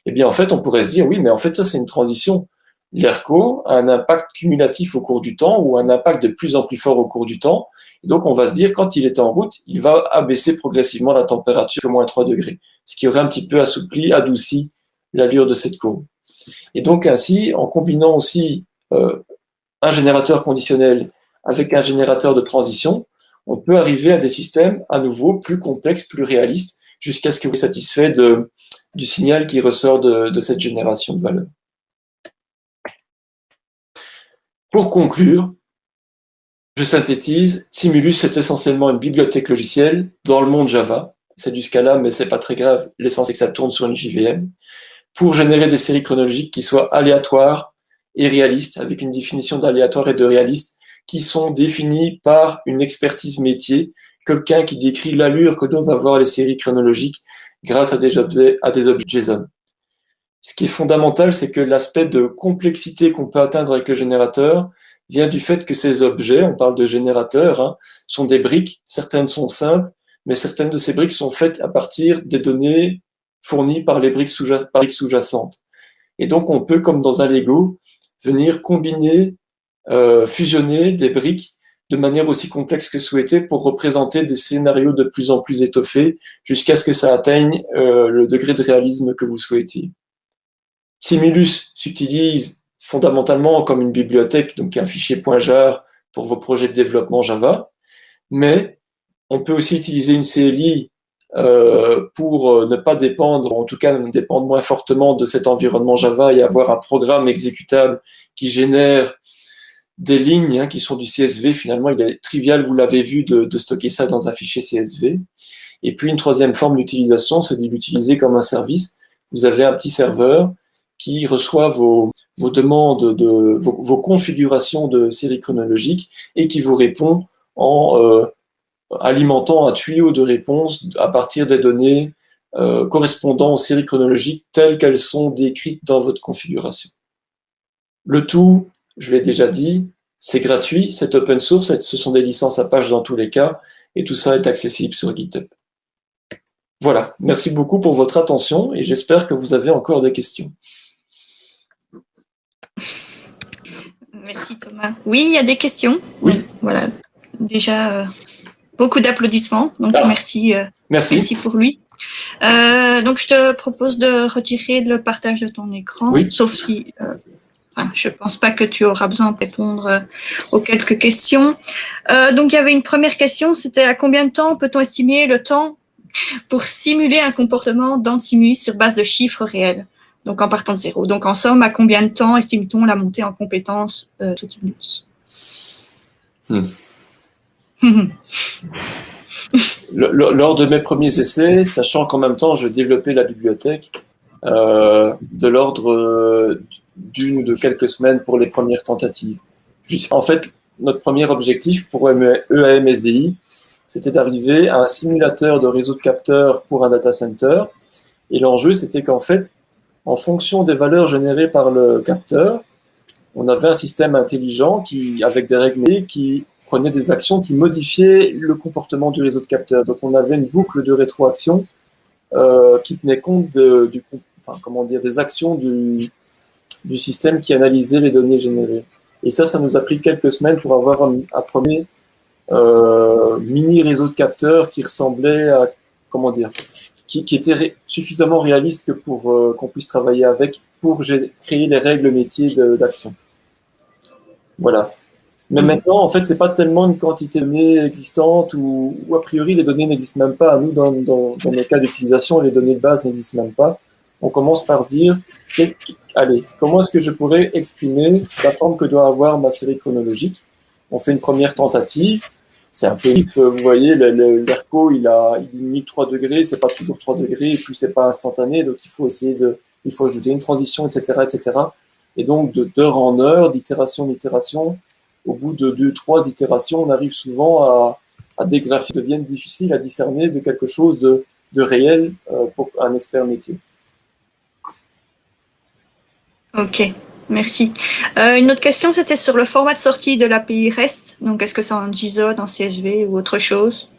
S3: eh bien en fait on pourrait se dire, oui mais en fait ça c'est une transition. L'ERCO a un impact cumulatif au cours du temps, ou un impact de plus en plus fort au cours du temps, et donc on va se dire, quand il est en route, il va abaisser progressivement la température au moins 3 degrés, ce qui aurait un petit peu adouci l'allure de cette courbe. Et donc ainsi, en combinant aussi un générateur conditionnel avec un générateur de transition, on peut arriver à des systèmes à nouveau plus complexes, plus réalistes, jusqu'à ce que vous soyez satisfait du signal qui ressort de cette génération de valeurs. Pour conclure, je synthétise, Simulus est essentiellement une bibliothèque logicielle dans le monde Java. C'est du Scala, mais c'est pas très grave, l'essentiel c'est que ça tourne sur une JVM, pour générer des séries chronologiques qui soient aléatoires et réalistes, avec une définition d'aléatoire et de réaliste, qui sont définis par une expertise métier, quelqu'un qui décrit l'allure que doivent avoir les séries chronologiques grâce à des objets JSON. Ce qui est fondamental, c'est que l'aspect de complexité qu'on peut atteindre avec le générateur vient du fait que ces objets, on parle de générateurs, sont des briques, certaines sont simples, mais certaines de ces briques sont faites à partir des données fournies par les briques sous-jacentes. Et donc on peut, comme dans un Lego, venir combiner, fusionner des briques de manière aussi complexe que souhaité pour représenter des scénarios de plus en plus étoffés jusqu'à ce que ça atteigne le degré de réalisme que vous souhaitiez. Simulus s'utilise fondamentalement comme une bibliothèque, donc un fichier .jar pour vos projets de développement Java, mais on peut aussi utiliser une CLI pour ne pas dépendre, en tout cas dépendre moins fortement de cet environnement Java et avoir un programme exécutable qui génère des lignes qui sont du CSV. Finalement, il est trivial, vous l'avez vu, de stocker ça dans un fichier CSV. Et puis une troisième forme d'utilisation, c'est de l'utiliser comme un service. Vous avez un petit serveur qui reçoit vos demandes, vos configurations de séries chronologiques et qui vous répond en alimentant un tuyau de réponse à partir des données correspondant aux séries chronologiques telles qu'elles sont décrites dans votre configuration. Le tout, je l'ai déjà dit, c'est gratuit, c'est open source, ce sont des licences à page dans tous les cas, et tout ça est accessible sur GitHub. Voilà, merci beaucoup pour votre attention et j'espère que vous avez encore des questions.
S1: Merci Thomas. Oui, il y a des questions.
S3: Oui.
S1: Donc, voilà, déjà beaucoup d'applaudissements, donc merci. Merci pour lui. Donc je te propose de retirer le partage de ton écran, oui. Sauf si je pense pas que tu auras besoin de répondre aux quelques questions. Donc il y avait une première question, c'était à combien de temps peut-on estimer le temps pour simuler un comportement d'Antimulus sur base de chiffres réels, donc en partant de 0. Donc en somme, à combien de temps estime-t-on la montée en compétence sous Timulus?
S3: Lors de mes premiers essais, sachant qu'en même temps je développais la bibliothèque, de l'ordre d'une ou de quelques semaines pour les premières tentatives. En fait, notre premier objectif pour EAM-SDI, c'était d'arriver à un simulateur de réseau de capteurs pour un data center. Et l'enjeu, c'était qu'en fait, en fonction des valeurs générées par le capteur, on avait un système intelligent avec des règles qui prenait des actions qui modifiaient le comportement du réseau de capteurs. Donc on avait une boucle de rétroaction qui tenait compte des actions du système qui analysait les données générées. Et ça nous a pris quelques semaines pour avoir un premier mini réseau de capteurs qui ressemblait à, qui était suffisamment réaliste que pour qu'on puisse travailler avec pour créer les règles métiers d'action. Voilà. Mais maintenant, en fait, c'est pas tellement une quantité de données existantes ou a priori, les données n'existent même pas. Nous, dans nos cas d'utilisation, les données de base n'existent même pas. On commence par se dire, allez, comment est-ce que je pourrais exprimer la forme que doit avoir ma série chronologique? On fait une première tentative. C'est un peu, vous voyez, l'ERCO, il diminue 3 degrés, c'est pas toujours 3 degrés, et puis c'est pas instantané, donc il faut ajouter une transition, etc., etc. Et donc, d'heure en heure, d'itération en itération, au bout de 2-3 itérations, on arrive souvent à des graphies qui deviennent difficiles à discerner de quelque chose de réel pour un expert métier.
S1: Ok, merci. Une autre question, c'était sur le format de sortie de l'API REST. Donc, est-ce que c'est en JSON, en CSV ou autre chose?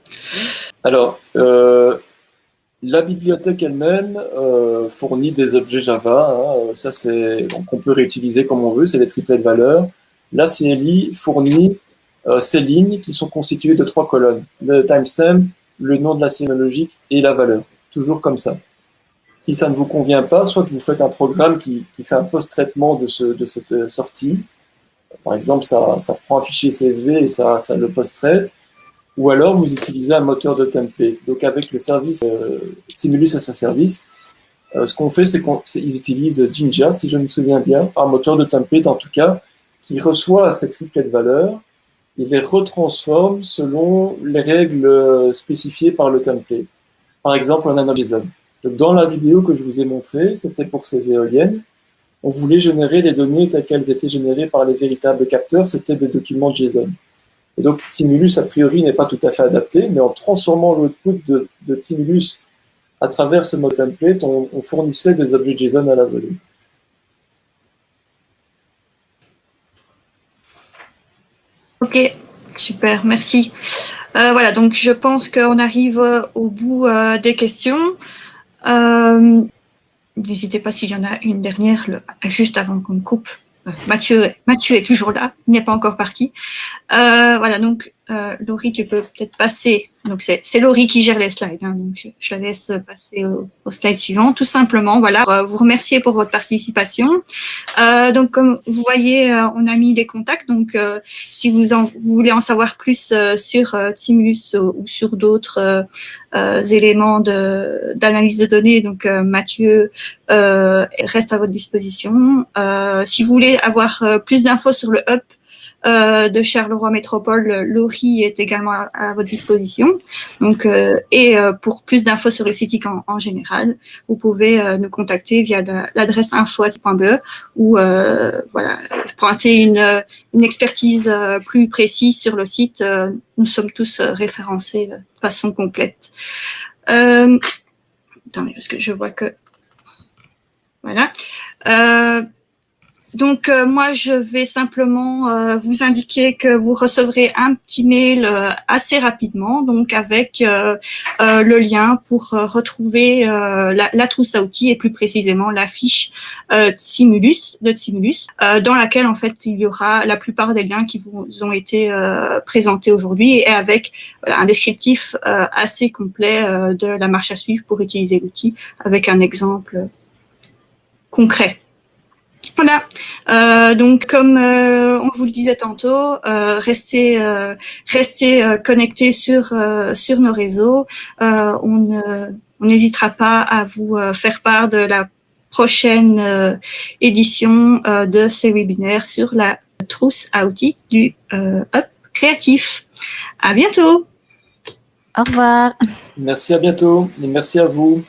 S3: Alors, la bibliothèque elle-même fournit des objets Java. Ça, donc on peut réutiliser comme on veut, c'est des triplets de valeurs. La CLI fournit ces lignes qui sont constituées de 3 colonnes. Le timestamp, le nom de la série chronologique et la valeur. Toujours comme ça. Si ça ne vous convient pas, soit vous faites un programme qui fait un post-traitement de cette sortie. Par exemple, ça prend un fichier CSV et ça le post-traite. Ou alors, vous utilisez un moteur de template. Donc, avec le service Timulus as a Service, ce qu'on fait, c'est qu'ils utilisent Jinja, si je me souviens bien, enfin, un moteur de template en tout cas, qui reçoit ces triplets de valeurs et les retransforme selon les règles spécifiées par le template. Par exemple, on a un JSON. Donc, dans la vidéo que je vous ai montrée, c'était pour ces éoliennes. On voulait générer les données telles qu'elles étaient générées par les véritables capteurs, c'était des documents JSON. Et donc, Timulus, a priori, n'est pas tout à fait adapté, mais en transformant l'output de Timulus à travers ce mode template, on fournissait des objets JSON à la volée.
S1: Ok, super, merci. Voilà, donc je pense qu'on arrive au bout des questions. N'hésitez pas s'il y en a une dernière, juste avant qu'on me coupe. Mathieu est toujours là, il n'est pas encore parti. Voilà, donc Laurie, tu peux peut-être passer. Donc c'est Laurie qui gère les slides, hein, donc je la laisse passer au slide suivant. Tout simplement, voilà, vous remercier pour votre participation. Donc comme vous voyez, on a mis les contacts. Donc si vous voulez en savoir plus sur Timulus ou sur d'autres éléments d'analyse de données, donc Mathieu reste à votre disposition. Si vous voulez avoir plus d'infos sur le hub de Charleroi Métropole, Laurie est également à votre disposition. Donc, pour plus d'infos sur le CITIC en général, vous pouvez nous contacter via l'adresse info@be ou voilà, pointer une expertise plus précise sur le site. Nous sommes tous référencés de façon complète. Attendez, parce que je vois que voilà. Donc, moi, je vais simplement vous indiquer que vous recevrez un petit mail assez rapidement, donc avec le lien pour retrouver la trousse à outils et plus précisément la fiche Timulus, dans laquelle, en fait, il y aura la plupart des liens qui vous ont été présentés aujourd'hui et avec un descriptif assez complet de la marche à suivre pour utiliser l'outil avec un exemple concret. Voilà. Donc, comme on vous le disait tantôt, restez connectés sur nos réseaux. On n'hésitera pas à vous faire part de la prochaine édition de ces webinaires sur la trousse à outils du Hub Créatif. À bientôt.
S2: Au revoir.
S3: Merci, à bientôt et merci à vous.